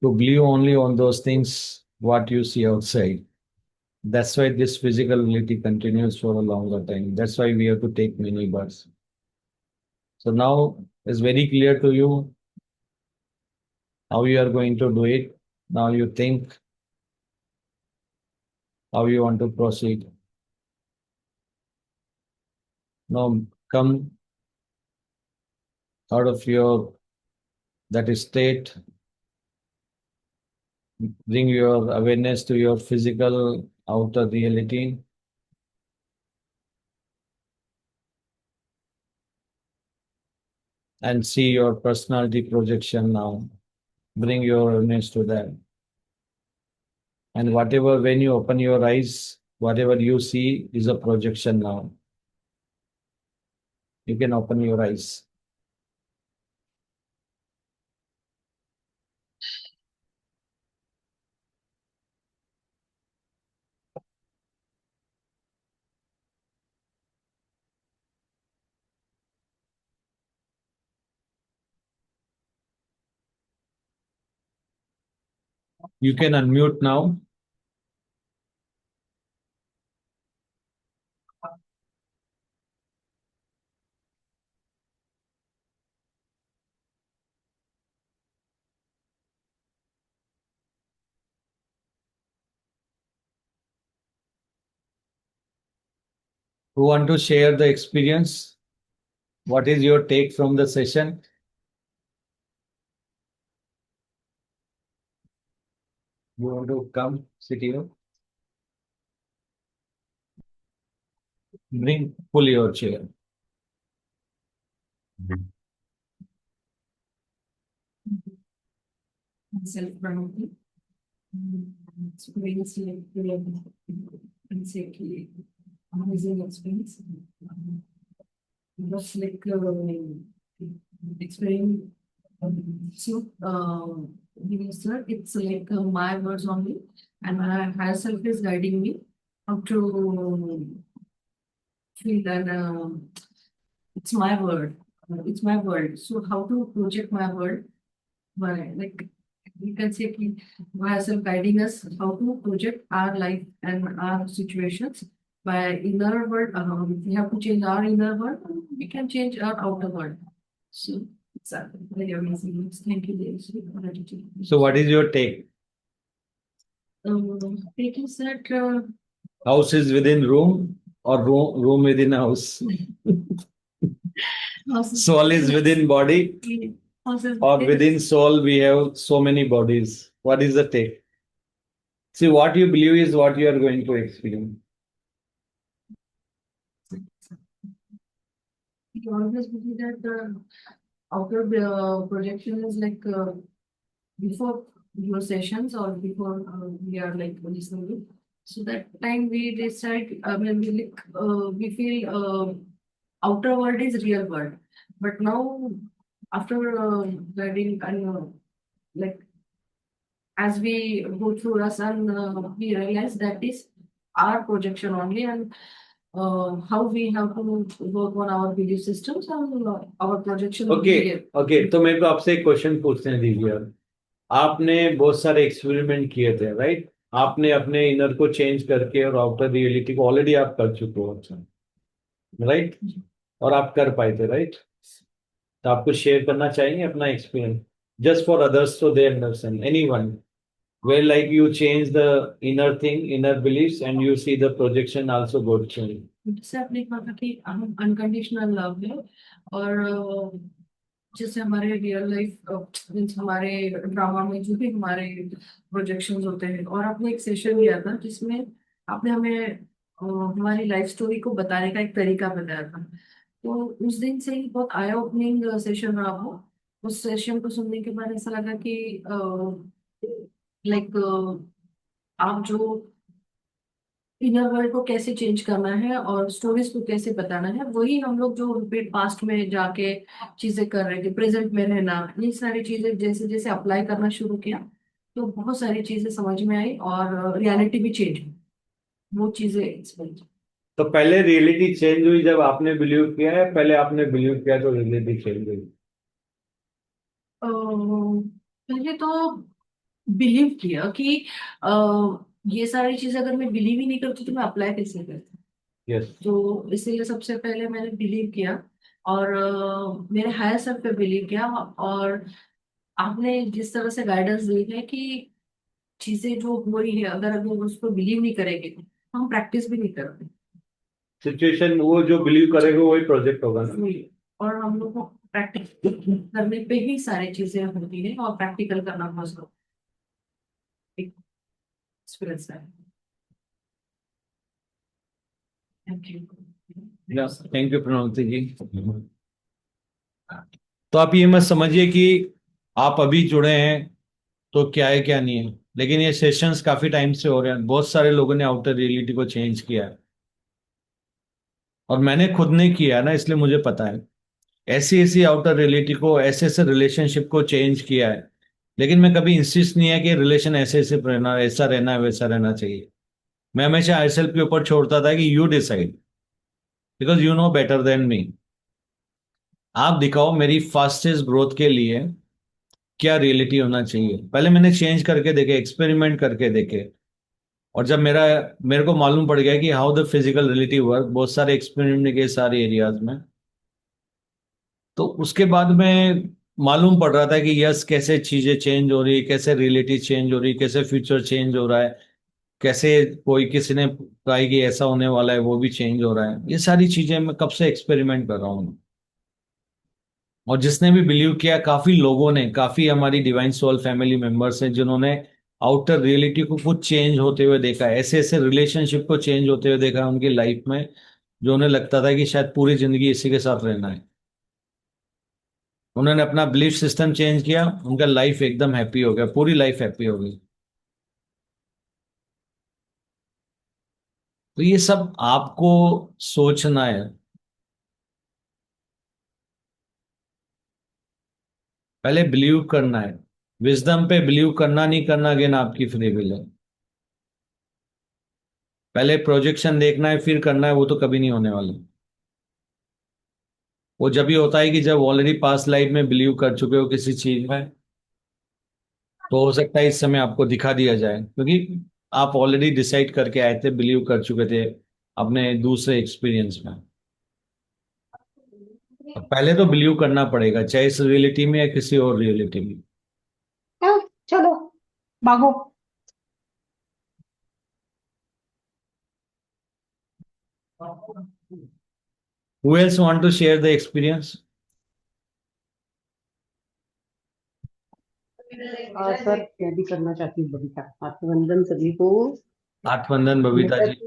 to believe only on those things what you see outside. That's why this physical reality continues for a longer time. That's why we have to take many births. So now it's very clear to you how you are going to do it. Now you think how you want to proceed. Now come out of your that state, bring your awareness to your physical outer reality. And see your personality projection now. Bring your awareness to that. And whatever, when you open your eyes, whatever you see is a projection now. You can open your eyes. You can unmute now. Who want to share the experience? What is your take from the session? You want to come, sit here? Pull your chair. Self-promoting. Experience like and say amazing experience. Just like experience. So, sir, it's like my words only, and my higher self is guiding me how to feel that it's my word. It's my word. So, how to project my word? By like we can say myself guiding us how to project our life and our situations by inner world. If we have to change our inner world, we can change our outer world. So it's very amazing. Thank you, Dev. So, what is your take? Taking that House is within room or room within house? Soul is within body or within soul we have so many bodies. What is the take? See, what you believe is what you are going to experience. you always believe that the outer projection is like before your sessions or before we are like listening. So that time we decide, we feel outer world is real world. But now after guiding and like as we go through us and we realize that is our projection only and how we have to work on our belief systems and our projection. Okay तो मेरे को आपसे एक question पूछने दीजिए अब। आपने बहुत सारे एक्सपेरिमेंट किए थे, राइट? आपने अपने इनर को चेंज करके और आउटर रियलिटी को ऑलरेडी आप कर चुके हो, अच्छा, राइट? और आप कर पाए थे, राइट? तो आपको शेयर करना चाहेंगे अपना experience just for others so they understand anyone where like you change the inner thing, inner beliefs, and you see the projection also got changed. जैसे आपने कहा कि हम अनकंडीशनल लव है और जैसे हमारे रियल लाइफ मीन्स हमारे ड्रामा में जो भी हमारे प्रोजेक्शंस होते हैं और आपने एक सेशन लिया था जिसमें आपने हमें हमारी लाइफ स्टोरी को बताने का एक तरीका बताया था। तो उस दिन से ही बहुत आई ओपनिंग सेशन रहा वो। उस सेशन को सुनने के बाद ऐसा लगा कि लाइक आप जो इनर वर्ल्ड को कैसे चेंज करना है और स्टोरीज को कैसे बताना है वही हम लोग जो रिपीट पास्ट में जाके चीजें कर रहे थे, प्रेजेंट में रहना, ये सारी चीजें जैसे जैसे अप्लाई करना शुरू किया तो बहुत सारी चीजें समझ में आई और रियलिटी भी चेंज हुई। वो चीजें एक्सपीरियंस। तो पहले रियलिटी चेंज हुई जब आपने बिलीव किया है, पहले आपने बिलीव किया तो रियलिटी चेंज हुई? पहले तो बिलीव किया कि अ, ये सारी चीजें अगर मैं बिलीव ही नहीं करती तो मैं अप्लाई कैसे करती। यस। तो इसीलिए सबसे पहले मैंने बिलीव किया और मेरे हायर सेल्फ पे बिलीव किया। और आपने जिस तरह से गाइडेंस दी है कि चीजें जो हो रही है अगर हम उसको बिलीव नहीं करेंगे तो हम प्रैक्टिस भी नहीं करते। सिचुएशन वो जो बिलीव करेगा वही प्रोजेक्ट होगा ना। वही। और हम लोग को प्रैक्टिस करने पे ही सारी चीजें होती है और प्रैक्टिकल करना बहुत एक्सपीरियंस है। Thank you. Thank you Pranavati जी। तो आप ये मत समझिए कि आप अभी जुड़े हैं तो क्या है क्या नहीं है, लेकिन ये सेशंस काफी टाइम से हो रहे हैं, बहुत सारे लोगों ने आउटर रियलिटी को चेंज किया है। और मैंने खुद ने किया है ना, इसलिए मुझे पता है। ऐसी ऐसी आउटर रियलिटी को, ऐसे ऐसे रिलेशनशिप को चेंज किया है। लेकिन मैं कभी इंसिस्ट नहीं है कि रिलेशन ऐसे ऐसे रहना, ऐसा रहना है, वैसा रहना चाहिए। मैं हमेशा आई सेल्फ के ऊपर छोड़ता था कि you decide, because you know better than me. आप दिखाओ मेरी फास्टेस्ट ग्रोथ के लिए क्या रियलिटी होना चाहिए। पहले मैंने चेंज करके देखे, एक्सपेरिमेंट करके देखे। और जब मेरे को मालूम पड़ गया कि how the physical reality work, बहुत सारे एक्सपेरिमेंट के सारे एरियाज में, तो उसके बाद में मालूम पड़ रहा था कि यस, कैसे चीजें चेंज हो रही, कैसे रियलिटी चेंज हो रही, कैसे फ्यूचर चेंज हो रहा है, कैसे कोई किसी ने कहा कि ऐसा होने वाला है वो भी चेंज हो रहा है। ये सारी चीजें मैं कब से एक्सपेरिमेंट कर रहा हूँ। और जिसने भी बिलीव किया, काफी लोगों ने, काफी हमारी डिवाइन सोल फैमिली मेंबर्स हैं जिन्होंने आउटर रियलिटी को खुद चेंज होते हुए देखा है, ऐसे ऐसे रिलेशनशिप को चेंज होते हुए देखा है उनकी लाइफ में, जो उन्हें लगता था कि शायद पूरी जिंदगी इसी के साथ रहना है। उन्होंने अपना बिलीफ सिस्टम चेंज किया, उनका लाइफ एकदम हैप्पी हो गया, पूरी लाइफ हैप्पी हो गई। तो ये सब आपको सोचना है। पहले बिलीव करना है। विजडम पे बिलीव करना नहीं करना अगेन आपकी फ्री विल है। पहले प्रोजेक्शन देखना है फिर करना है, वो तो कभी नहीं होने वाला। वो जब भी होता है कि जब ऑलरेडी पास्ट लाइफ में बिलीव कर चुके हो किसी चीज में, तो हो सकता है इस समय आपको दिखा दिया जाए, क्योंकि आप ऑलरेडी डिसाइड करके आए थे, बिलीव कर चुके थे अपने दूसरे एक्सपीरियंस में। अब पहले तो बिलीव करना पड़ेगा, चाहे इस रियलिटी में या किसी और रियलिटी में। हाँ, चलो भागो। Who else want to share the experience? Sir मैं भी करना चाहती हूँ बबीता। अभिनंदन सभी को। आठवंदन बबीता मेरा जी।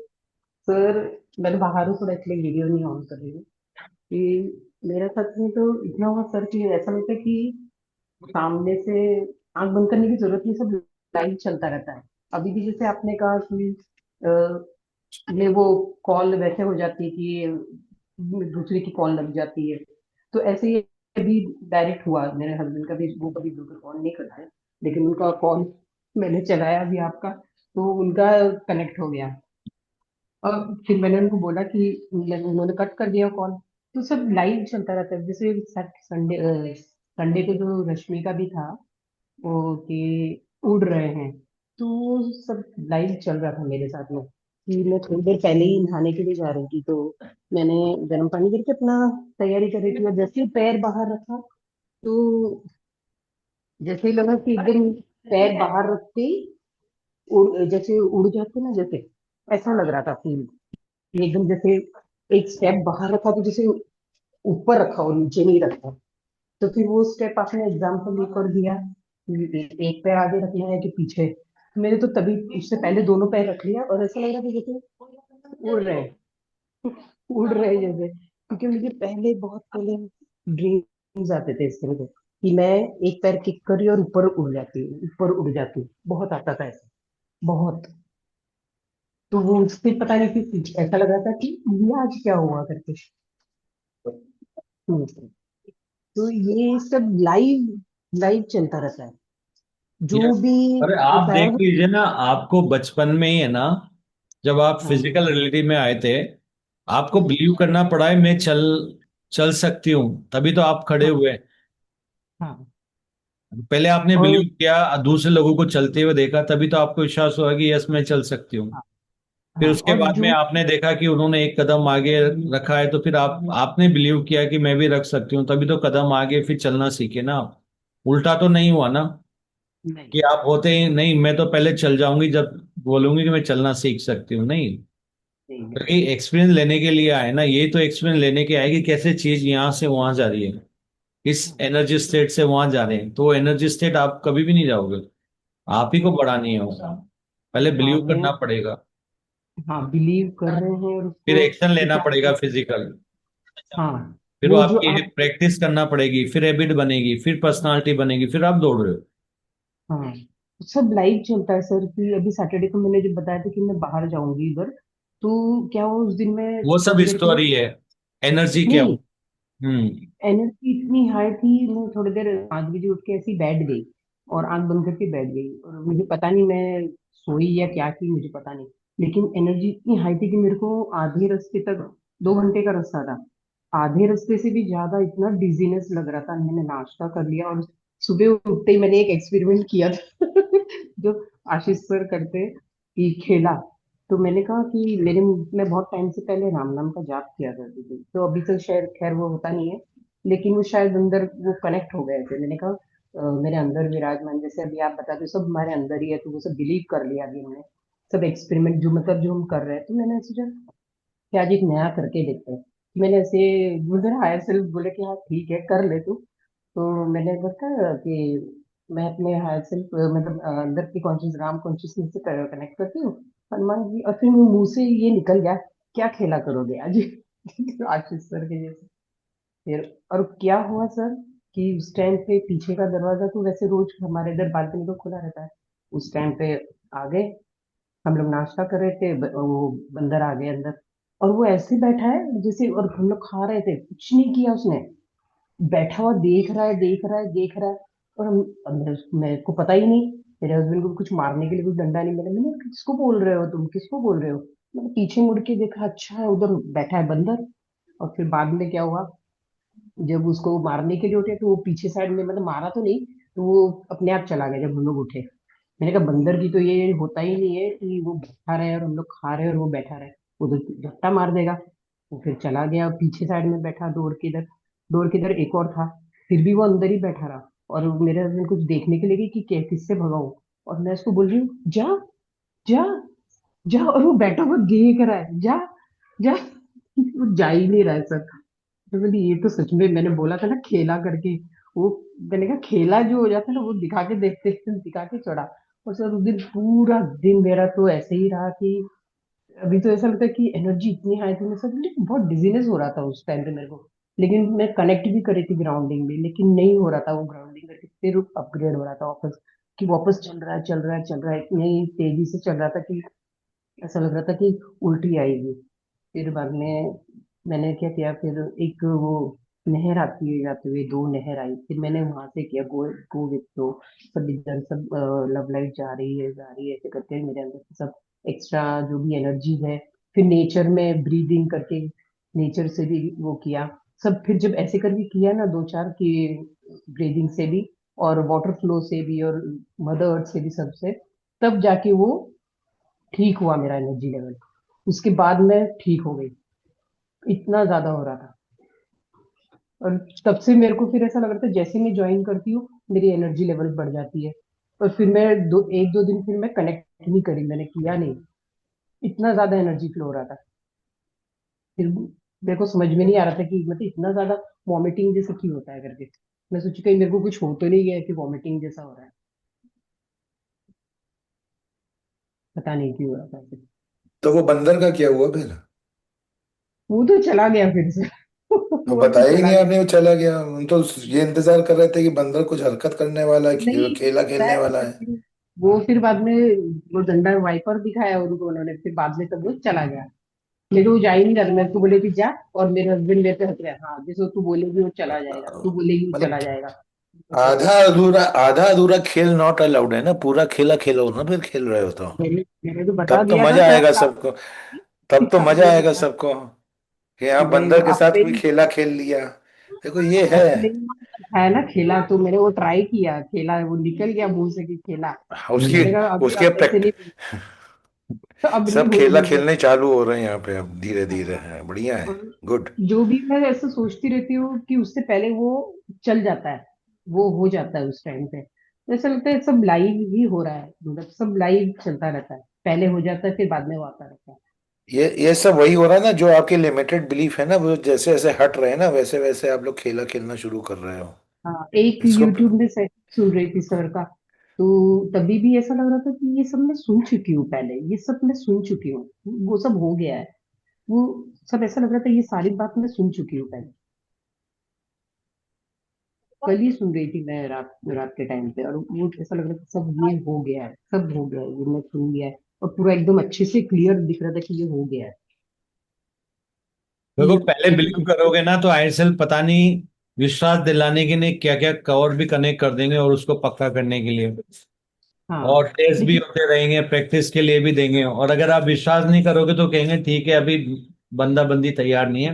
सर, मैं तो बाहर हूँ थोड़ा इसलिए वीडियो नहीं ऑन कर रही हूँ कि मेरा सच में तो इतना हुआ सर कि ऐसा लगता है कि सामने से आंख बंद करने की जरूरत नहीं, सब लाइव चलता रहता है। अभी भी जैसे आपने कहा कि ये वो कॉल वैसे हो जाती है कि दूसरे की कॉल लग जाती है, तो ऐसे ही अभी डायरेक्ट हुआ मेरे हस्बैंड का भी। वो कभी ब्लूटूथ ऑन नहीं करते, लेकिन उनका कॉल मैंने चलाया अभी आपका, तो उनका कनेक्ट हो गया। और फिर मैंने उनको बोला कि उन्होंने कट कर दिया कॉल। तो सब लाइव चलता रहता है। जैसे संडे संडे को जो रश्मि का भी था वो कि उड़ रहे हैं, तो सब लाइव चल रहा था मेरे साथ में कि मैं थोड़ी देर पहले ही नहाने के लिए जा रही थी, तो मैंने गर्म पानी करके अपना तैयारी कर रही थी, और जैसे ही पैर बाहर रखा, तो जैसे ही लगा कि एकदम पैर बाहर रखते ही जैसे उड़ जाते ना, जैसे ऐसा लग रहा था फील। एकदम जैसे एक स्टेप बाहर रखा तो जैसे ऊपर रखा और नीचे नहीं रखा। तो फिर वो स्टेप आपने एग्जाम्पल लेकर दिया कि एक पैर आगे रखना है कि पीछे। मैंने तो तभी उससे पहले दोनों पैर रख लिया और ऐसा लग रहा था जैसे उड़ रहे हैं, उड़ रहे हैं जैसे। क्योंकि मुझे पहले बहुत पहले ड्रीम्स आते थे इस तरह के कि मैं एक पैर किक करी और ऊपर उड़ जाती हूँ, ऊपर उड़ जाती हूँ, बहुत आता था ऐसा, बहुत। तो वो फिर पता नहीं कि ऐसा लग रहा था कि ये आज क्या हुआ करके। हम्म। तो ये सब लाइव लाइव चलता रहता है जो यस। भी अरे आप होता देख है। लीजिए ना, आपको बचपन में ही है ना, जब आप हाँ, फिजिकल रियलिटी में आए थे, आपको बिलीव करना पड़ा है मैं चल चल सकती हूँ, तभी तो आप खड़े हाँ हुए। हाँ। पहले आपने बिलीव और किया, दूसरे लोगों को चलते हुए देखा, तभी तो आपको विश्वास हुआ कि यस मैं चल सकती हूँ। हाँ फिर हाँ। उसके और बाद में जो आपने देखा कि उन्होंने एक कदम आगे रखा है, तो फिर आपने बिलीव किया कि मैं भी रख सकती हूँ, तभी तो कदम आगे फिर चलना सीखे ना आप। उल्टा तो नहीं हुआ ना नहीं कि आप होते ही नहीं मैं तो पहले चल जाऊंगी जब बोलूंगी कि मैं चलना सीख सकती हूँ, नहीं। नहीं नहीं। क्योंकि एक्सपीरियंस लेने के लिए आए ना, ये तो एक्सपीरियंस लेने के आए कि कैसे चीज यहाँ से वहां जा रही है, इस हाँ एनर्जी स्टेट से वहां जा रहे हैं, तो वो एनर्जी स्टेट आप कभी भी नहीं जाओगे। आप ही को बढ़ानी है वो, पहले हाँ। बिलीव करना पड़ेगा, हाँ बिलीव कर रहे हैं और फिर उसको एक्शन लेना पड़ेगा उतारने। फिजिकल, हाँ। फिर वो वो जो आपकी आप। प्रैक्टिस करना पड़ेगी, फिर हैबिट बनेगी, फिर पर्सनालिटी बनेगी, फिर आप दौड़ रहे हो। हाँ सब लाइव चलता है सर कि अभी सैटरडे को मैंने जब बताया था कि मैं बाहर जाऊंगी इधर, तो क्या हुआ उस दिन मैं वो सब थोड़ी देर के लिए। स्टोरी है, एनर्जी क्या हो। नहीं, हम्म। एनर्जी इतनी हाई थी, मैं थोड़ी देर 5 बजे उठ के ऐसी बैठ गई और आंख बंद करके बैठ गई, और मुझे पता नहीं मैं सोई या क्या की, मुझे पता नहीं। लेकिन एनर्जी इतनी हाई थी कि मेरे को आधे रास्ते तक, 2 घंटे का रास्ता था, आधे रास्ते से भी ज्यादा इतना डिजीनेस लग रहा था। मैंने नाश्ता कर लिया और सुबह उठते ही मैंने एक एक्सपेरिमेंट किया था जो आशीष सर करते कि खेला। तो मैंने कहा कि मैं बहुत टाइम से पहले राम नाम का जाप किया करती थी, तो अभी तो शायद खैर वो होता नहीं है, लेकिन वो शायद अंदर वो कनेक्ट हो गए थे। मैंने कहा मेरे अंदर विराजमान, जैसे अभी आप बताते हो सब हमारे अंदर ही है, तो वो सब बिलीव कर लिया अभी हमने, सब एक्सपेरिमेंट जो मतलब जो हम कर रहे हैं। तो मैंने सोचा कि आज एक नया करके देखते हैं। मैंने ऐसे मुझे हायर सेल्फ बोले कि हाँ ठीक है कर ले तू। तो मैंने बताया कि मैं अपने हायर सेल्फ मतलब अंदर की कॉन्शियस राम कॉन्शियसनेस से कनेक्ट करती हूँ, हनुमान जी, और फिर मुंह से ये निकल गया, क्या खेला करोगे आज आशीष सर के जैसे। फिर और क्या हुआ सर कि उस टाइम पे पीछे का दरवाजा तो वैसे रोज हमारे इधर बालकनी को खुला रहता है, उस टाइम पे आ गए, हम लोग नाश्ता कर रहे थे, वो बंदर आ गया अंदर, और वो ऐसे बैठा है जैसे, और हम लोग खा रहे थे, कुछ नहीं किया उसने, बैठा हुआ देख रहा है देख रहा है देख रहा है। और मेरे को पता ही नहीं, मेरे हस्बैंड को कुछ मारने के लिए कुछ डंडा नहीं मिला। मैंने किसको बोल रहे हो तुम, किसको बोल रहे हो। मैंने पीछे मुड़ के देखा, अच्छा है उधर बैठा है बंदर। और फिर बाद में क्या हुआ, जब उसको मारने के लिए उठे तो वो पीछे साइड में, मतलब मारा तो नहीं, तो वो अपने आप चला गया जब हम लोग उठे। मैंने कहा बंदर की तो ये होता ही नहीं है कि वो बैठा रहे और हम लोग खा रहे हैं और वो बैठा रहे, वो तो झपटा मार देगा। वो फिर चला गया पीछे साइड में बैठा, डोर के इधर एक और था, फिर भी वो अंदर ही बैठा रहा। और मेरे हस्बैंड कुछ देखने के लिए कि किससे भगाऊं, और मैं उसको बोल रही हूँ जा जा जा, और वो बैठा हुआ देख रहा है, जा जा वो जा ही नहीं रहा है सर। तो बोली ये तो सच में मैंने बोला था ना खेला करके, वो मैंने कहा खेला जो हो जाता है ना वो दिखा के देखते दिखा के छोड़ा। और सर उस दिन पूरा दिन मेरा तो ऐसे ही रहा कि अभी तो ऐसा लगता है कि एनर्जी इतनी हाई थी, मैं सब बहुत डिजीनेस हो रहा था उस टाइम पे मेरे को। लेकिन मैं कनेक्ट भी करी थी ग्राउंडिंग में, लेकिन नहीं हो रहा था वो ग्राउंडिंग करके, फिर अपग्रेड हो रहा था वापस, कि वापस चल रहा है चल रहा है चल रहा है, इतनी तेजी से चल रहा था कि ऐसा लग रहा था कि उल्टी आएगी। फिर बाद में मैंने क्या किया, फिर एक वो नहर आती है जाते हुए, 2 नहर आई, फिर मैंने वहां से किया गो विथ फ्लो। सब इधर सब लव लाइफ जा रही है ऐसे करके मेरे अंदर से सब एक्स्ट्रा जो भी एनर्जी है। फिर नेचर में ब्रीदिंग करके नेचर से भी वो किया सब, फिर जब ऐसे करके किया ना 2 4 की ब्रीदिंग से भी और वाटर फ्लो से भी और मदर अर्थ से भी सबसे, तब जाके वो ठीक हुआ मेरा एनर्जी लेवल। उसके बाद मैं ठीक हो गई, इतना ज्यादा हो रहा था। और तब से मेरे को फिर ऐसा लग रहा था जैसे मैं ज्वाइन करती हूँ मेरी एनर्जी लेवल बढ़ जाती है। और फिर मैं 1 2 दिन फिर मैं कनेक्ट नहीं करी, मैंने किया नहीं, इतना ज्यादा एनर्जी फ्लो हो रहा था। फिर मेरे को समझ में नहीं आ रहा था कि मतलब इतना ज्यादा वॉमिटिंग जैसे क्यों होता है करके। मैं सोची कहीं मेरे को कुछ हो तो नहीं गया कि वॉमिटिंग जैसा हो रहा है, पता नहीं क्यों हो रहा था ऐसे। तो वो बंदर का क्या हुआ फिर? वो तो चला गया फिर से वो वो तो बताया ही चला नहीं गया। आपने, वो चला गया। हम तो ये इंतजार कर रहे थे कि बंदर कुछ हरकत करने वाला है, नहीं खेला खेलने बताया वाला था, है। फिर वो फिर बाद में वो डंडा वाइपर दिखाया उनको उन्होंने, फिर बाद में तब वो चला गया। लेकिन वो जा ही नहीं रहा था, मैं उसको बोले कि जा, और मेरे हस्बैंड मेरे पे हंस रहे, हाँ जैसे तू बोलेगी वो चला जाएगा, तू बोलेगी वो मतलब चला जाएगा। तो फिर आधा अधूरा खेल नॉट अलाउड है ना, पूरा खेला खेलो ना, फिर खेल रहे हो तो मैंने तो बता तब तो दिया था मजा सर आएगा साथ सबको। तब तो साथ मजा में आएगा बता। सबको। कि हाँ नहीं बंदर वो के साथ आपने भी खेला खेल लिया। देखो ये है। आपने है ना खेला, तो मैंने वो ट्राई किया, खेला वो निकल गया मुंह से कि खेला। उसकी मैंने कहा अभी उसके आप ऐसे नहीं, तो अब नहीं सब खेला बोलूंगी मैं। खेलने चालू हो रहे हैं यहाँ पे अब धीरे धीरे है, बढ़िया है। और गुड। जो भी मैं ऐसा सोचती रहती हूँ कि उससे पहले वो चल जाता है, वो हो जाता है उस टाइम पे, तो ऐसा लगता है सब लाइव ही हो रहा है, मतलब सब लाइव चलता रहता है, पहले हो जाता है फिर बाद में वो आता रहता है। ये सब वही हो रहा है ना, जो आपके लिमिटेड बिलीफ है ना, वो जैसे जैसे हट रहे हैं ना, वैसे वैसे आप लोग खेला खेलना शुरू कर रहे हो। हाँ, एक इसको यूट्यूब में सेशन सुन रही थी सर का, तो तभी भी ऐसा लग रहा था कि ये सब मैं सुन चुकी हूँ पहले, ये सब मैं सुन चुकी हूँ, वो सब हो गया है, वो सब ऐसा लग रहा था ये सारी बात मैं सुन चुकी हूँ पहले। कल ही सुन रही थी मैं रात रात के टाइम पे, और वो ऐसा लग रहा था सब ये हो गया है, सब हो गया है, ये मैं सुन लिया है, और पूरा एकदम अच्छे से क्लियर दिख रहा था कि ये हो गया है, देखो, कि पहले एक बिलीव करोगे ना तो आई सेल्फ पता नहीं विश्वास दिलाने के लिए क्या क्या कवर भी कनेक्ट कर देंगे और उसको पक्का करने के लिए, हाँ और टेस्ट भी लेकिन होते रहेंगे, प्रैक्टिस के लिए भी देंगे, और अगर आप विश्वास नहीं करोगे तो कहेंगे ठीक है अभी बंदा बंदी तैयार नहीं है,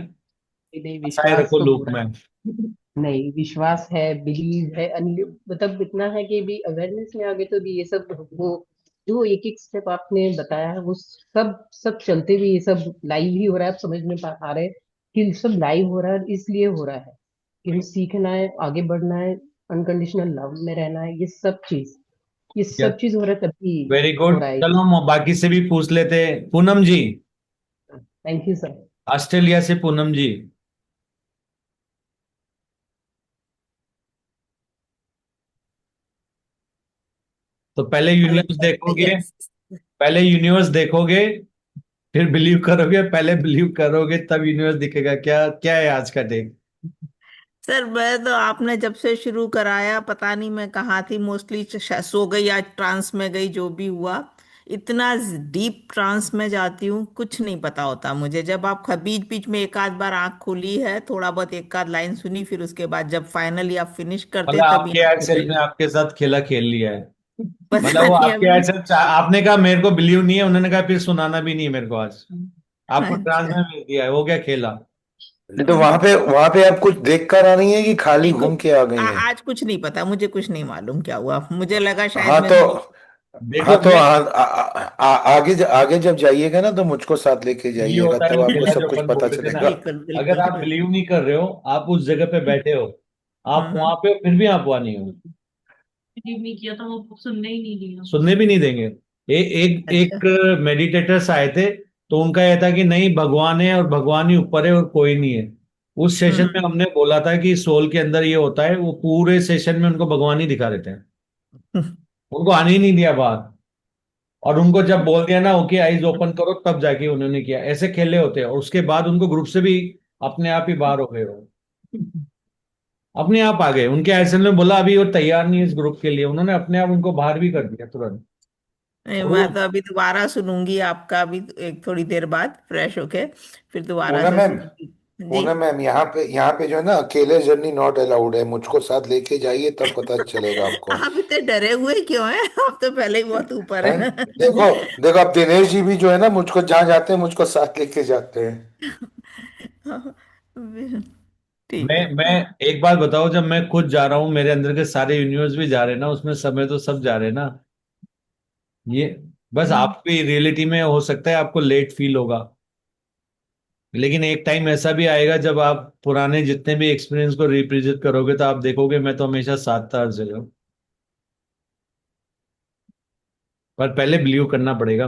नहीं, फंसाए विश्वास रखो तो हो लूप रहा में। है। नहीं, विश्वास है, बिलीव है, मतलब इतना है कि भी अवेयरनेस में आगे तो भी ये सब वो जो एक एक स्टेप आपने बताया है वो सब सब चलते हुए ये सब लाइव ही हो रहा है, आप समझ में आ रहे हैं कि सब लाइव हो रहा है, इसलिए हो रहा है कि हमें सीखना है, आगे बढ़ना है, अनकंडीशनल लव में रहना है, ये सब चीज हो रहा है तभी वेरी हो गुड, रहा है। चलो हम बाकी से भी पूछ लेते हैं। पूनम जी, थैंक यू सर। ऑस्ट्रेलिया से पूनम जी। तो पहले यूनिवर्स देखोगे, पहले यूनिवर्स देखोगे फिर बिलीव करोगे, पहले बिलीव करोगे तब यूनिवर्स दिखेगा, क्या क्या है आज का टेक? सर मैं तो आपने जब से शुरू कराया पता नहीं मैं कहाँ थी, मोस्टली सो गई या ट्रांस में गई, जो भी हुआ। इतना डीप ट्रांस में जाती हूँ कुछ नहीं पता होता मुझे। जब आप बीच बीच में एक आध बार आंख खुली है, थोड़ा बहुत एक आध लाइन सुनी, फिर उसके बाद जब फाइनली आप फिनिश करते मतलब हैं तभी आपके आंख एड खुल सेल रही ने है। आपके साथ खेला खेल लिया है। मतलब पता वो नहीं आपके अभी। एड सेल, आपने कहा मेरे को बिलीव नहीं है, उन्होंने कहा फिर सुनाना भी नहीं है मेरे को आज, आपको ट्रांस अच्छा। में मिल गया है, हो गया खेला। नहीं तो वहां पे आप कुछ देख कर आ रही हैं कि खाली नहीं घूम कुछ के आ गई हैं? आज कुछ नहीं पता मुझे, कुछ नहीं मालूम क्या हुआ, मुझे लगा शायद हाँ मैं तो हाँ देखो तो मैं, आगे जब जाइएगा ना तो मुझको साथ लेके यही जाइएगा, होता है तब वो आपको खेला सब जो कुछ अपन पता बोल रहे थे ना। चलेगा। बिल्कुल अगर बिल्कुल आप बिल्कुल। बिलीव नहीं कर रहे हो, आप उस जगह पे बैठे हो, आप हम्म। वहां पे हो, फिर भी आप वहां नहीं हो, बिलीव नहीं किया तो वो सुनने ही नहीं दिया। सुनने भी नहीं देंगे। एक अच्छा। एक मेडिटेटर्स आए थे, तो उनका यह था कि नहीं भगवान है और भगवान ही ऊपर है और कोई नहीं है। उस सेशन में हम्म। हमने बोला था कि सोल के अंदर ये होता है, वो पूरे सेशन में उनको भगवान ही दिखा देते हैं, उनको आने ही नहीं दिया बाहर। और उनको जब बोल दिया ना ओके आईज ओपन करो, तब जाके उन्होंने किया, ऐसे खेले होते हैं, और उसके बाद उनको ग्रुप से भी अपने आप ही बाहर हो गए वो, अपने आप आ गए। उनके एसेंस में बोला अभी वो तैयार नहीं है इस ग्रुप के लिए, उन्होंने अपने आप उनको बाहर भी कर दिया तुरंत। नहीं, और वो मैं तो अभी दोबारा सुनूंगी आपका, अभी एक थोड़ी देर बाद फ्रेश होके फिर दोबारा पूनम से मैम, सुनूंगी। जी। पूनम मैम, यहाँ पे जो है ना अकेले जर्नी नॉट अलाउड है, मुझको साथ लेके जाइए तब पता चलेगा आपको। आप इतने डरे हुए क्यों हैं? आप तो पहले ही बहुत ऊपर हैं? हैं। देखो, देखो अब दिनेश जी भी जो है ना मुझको जहाँ जाते हैं मुझको साथ लेके जाते हैं। ठीक है। मैं एक बात बताओ, जब मैं खुद जा रहा हूँ, मेरे अंदर के सारे यूनिवर्स भी जा रहे हैं ना, उसमें समय तो सब जा रहे हैं ना। ये बस आपकी रियलिटी में हो सकता है आपको लेट फील होगा, लेकिन एक टाइम ऐसा भी आएगा जब आप पुराने जितने भी एक्सपीरियंस को रिप्रेजेंट करोगे तो आप देखोगे मैं तो हमेशा साथ था हर जगह। पर पहले बिलीव करना पड़ेगा।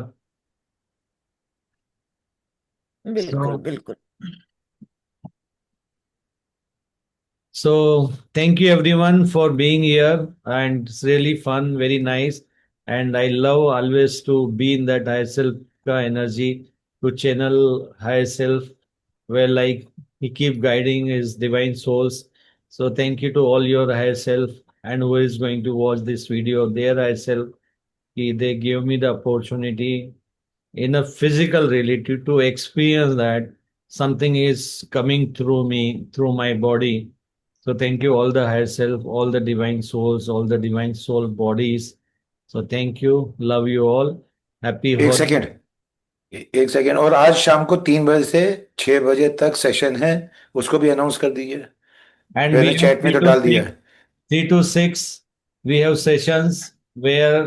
बिल्कुल So बिल्कुल। So thank you everyone for being here, and it's really fun, very nice, and I love always to be in that higher self energy, to channel higher self, where like he keep guiding his divine souls. So thank you to all your higher self and who is going to watch this video, their higher self. They give me the opportunity in a physical reality to experience that something is coming through me, through my body. So thank you, all the higher self, all the divine souls, all the divine soul bodies. So thank you. Love you all. Happy एक Holi. Second, एक second, और आज शाम को 3 बजे से 6 बजे तक सेशन है, उसको भी अनाउंस कर दीजिए। And we मैंने have चैट में three तो to डाल दिया six, है। 3 to 6. We have sessions where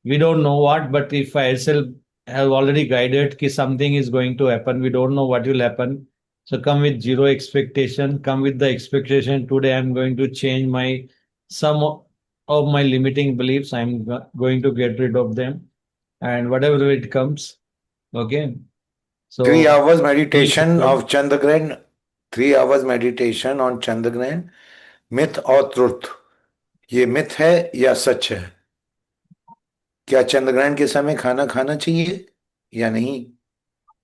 we don't know what, but if I itself have already guided कि something is going to happen, we don't know what will happen. So come with zero expectation. Come with the expectation. Today I'm going to change my some of my limiting beliefs. I'm going to get rid of them, and whatever it comes. Okay. 3 hours Be meditation prepared. Of चंद्रग्रहण, 3 hours meditation on चंद्रग्रहण, myth और truth. ये myth है या सच है? क्या चंद्रग्रहण के समय खाना खाना चाहिए या नहीं?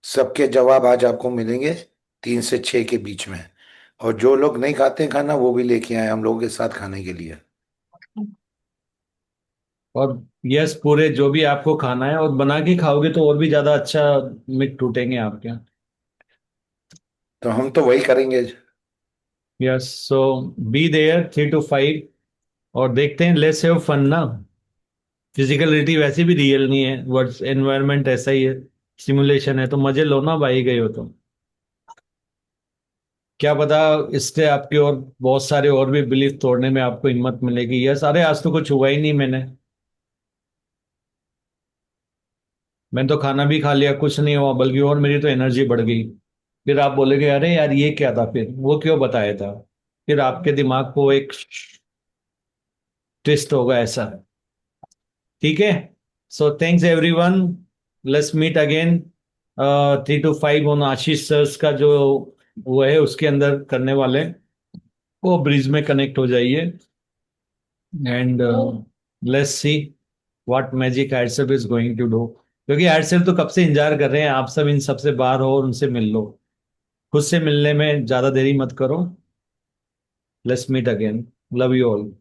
सबके जवाब आज आपको मिलेंगे 3 से 6 के बीच में। और जो लोग नहीं खाते खाना वो भी लेके आए हम लोगों के साथ खाने के लिए। और यस, पूरे जो भी आपको खाना है और बना के खाओगे तो और भी ज्यादा अच्छा मिट टूटेंगे आपके। तो हम तो वही करेंगे। Yes, so be there 3 to 5 और देखते हैं, लेट्स हैव फन ना। फिजिकलिटी वैसे भी रियल नहीं है, वर्ड्स एनवायरनमेंट ऐसा ही है, सिमुलेशन है, तो मजे लो ना भाई, गए हो तो। क्या पता इससे आपके और बहुत सारे और भी बिलीफ तोड़ने में आपको हिम्मत मिलेगी। यस, अरे आज तो कुछ हुआ ही नहीं, मैंने तो खाना भी खा लिया, कुछ नहीं हुआ, बल्कि और मेरी तो एनर्जी बढ़ गई। फिर आप बोलेगे अरे यार ये क्या था, फिर वो क्यों बताया था, फिर आपके दिमाग को एक ट्विस्ट होगा ऐसा। ठीक है, so thanks everyone, let's meet again 3 to 5 on Ashish sir's का जो वो है उसके अंदर करने वाले हैं। वो ब्रिज में कनेक्ट हो जाइए, and let's see what magic Adsep is going to do. क्योंकि एडसेप तो कब से इंतजार कर रहे हैं, आप सब इन सबसे बाहर हो और उनसे मिल लो। खुद से मिलने में ज्यादा देरी मत करो। Let's meet again, love you all.